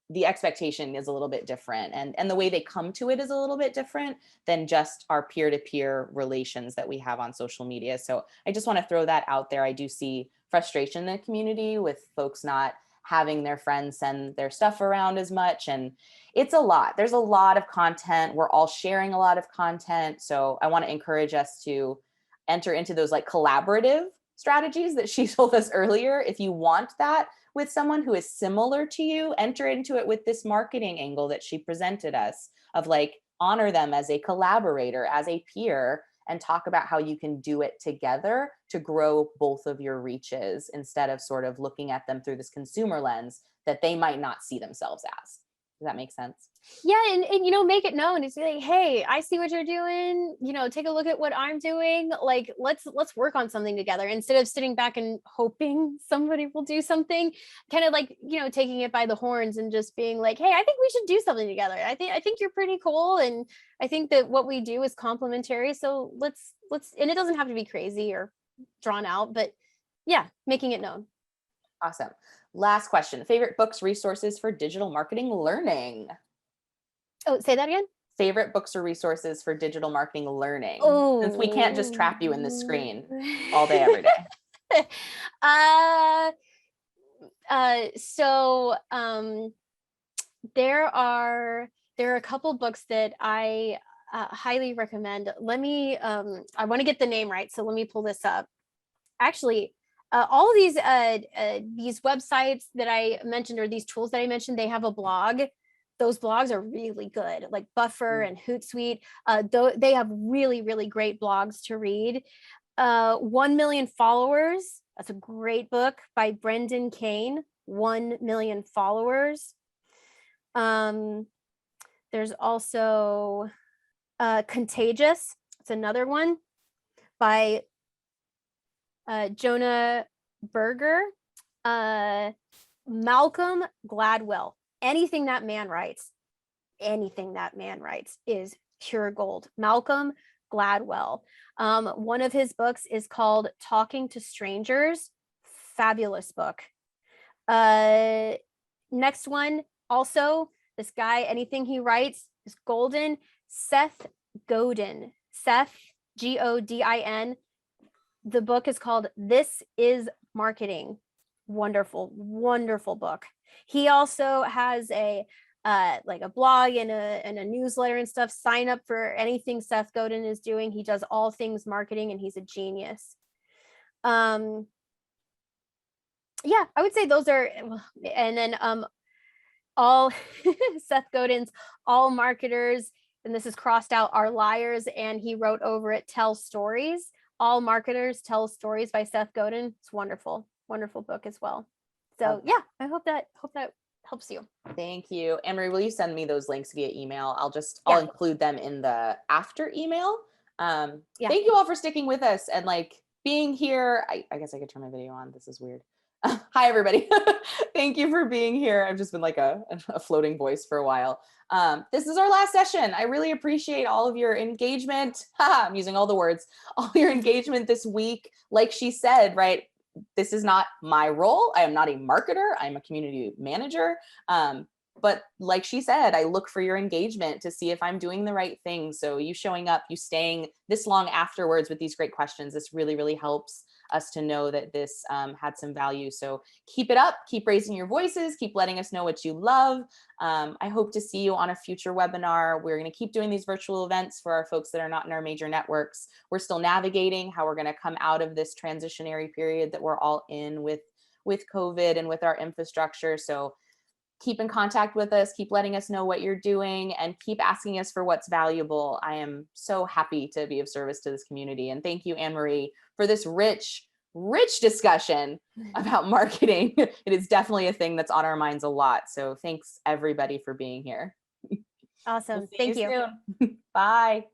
The expectation is a little bit different, and the way they come to it is a little bit different than just our peer-to-peer relations that we have on social media. So I just want to throw that out there. I do see frustration in the community with folks not having their friends send their stuff around as much. And it's a lot. There's a lot of content. We're all sharing a lot of content. So I want to encourage us to enter into those like collaborative strategies that she told us earlier. If you want that with someone who is similar to you, enter into it with this marketing angle that she presented us of like, honor them as a collaborator, as a peer, and talk about how you can do it together to grow both of your reaches instead of sort of looking at them through this consumer lens that they might not see themselves as. Does that make sense? Yeah, and make it known. It's like, hey, I see what you're doing. Take a look at what I'm doing. Like, let's work on something together instead of sitting back and hoping somebody will do something. Kind of like, taking it by the horns and just being like, hey, I think we should do something together. I think you're pretty cool, and I think that what we do is complementary. So let's and it doesn't have to be crazy or drawn out, but yeah, making it known. Awesome. Last question. Favorite books, resources for digital marketing learning? Oh, say that again. Favorite books or resources for digital marketing learning? Oh, Since we can't just trap you in the screen all day, every day. So there are a couple books that I highly recommend. Let me I want to get the name right, so let me pull this up. Actually, all of these websites that I mentioned, or these tools that I mentioned, they have a blog. those blogs are really good, like Buffer and Hootsuite. They have really, really great blogs to read. 1 Million Followers. That's a great book by Brendan Kane. 1 Million Followers. There's also Contagious. It's another one by Jonah Berger. Malcolm Gladwell. Anything that man writes is pure gold. Malcolm Gladwell. One of his books is called Talking to Strangers. Fabulous book. Next one, also, this guy, anything he writes is golden. Seth Godin. Seth, Godin. The book is called This Is Marketing. Wonderful, wonderful book. He also has a like a blog and a newsletter and stuff. Sign up for anything Seth Godin is doing. He does all things marketing and he's a genius. Yeah, I would say those are, and then all Seth Godin's All Marketers, and this is crossed out, are liars, and he wrote over it Tell Stories. All Marketers Tell Stories by Seth Godin. It's wonderful, wonderful book as well. So yeah, I hope that helps you. Thank you. Anne-Marie, will you send me those links via email? I'll include them in the after email. Thank you all for sticking with us and like being here. I guess I could turn my video on. This is weird. Hi, everybody. Thank you for being here. I've just been like a floating voice for a while. This is our last session. I really appreciate all of your engagement. I'm using all the words, all your engagement this week. Like she said, right? This is not my role. I am not a marketer. I'm a community manager. But like she said, I look for your engagement to see if I'm doing the right thing. So you showing up, you staying this long afterwards with these great questions, this really, really helps us to know that this had some value. So keep it up, keep raising your voices, keep letting us know what you love. I hope to see you on a future webinar. We're going to keep doing these virtual events for our folks that are not in our major networks. We're still navigating how we're going to come out of this transitionary period that we're all in with COVID and with our infrastructure. So keep in contact with us, keep letting us know what you're doing, and keep asking us for what's valuable. I am so happy to be of service to this community. And thank you, Anne-Marie, for this rich discussion about marketing. It is definitely a thing that's on our minds a lot. So thanks everybody for being here. Awesome. We'll Thank you. Bye.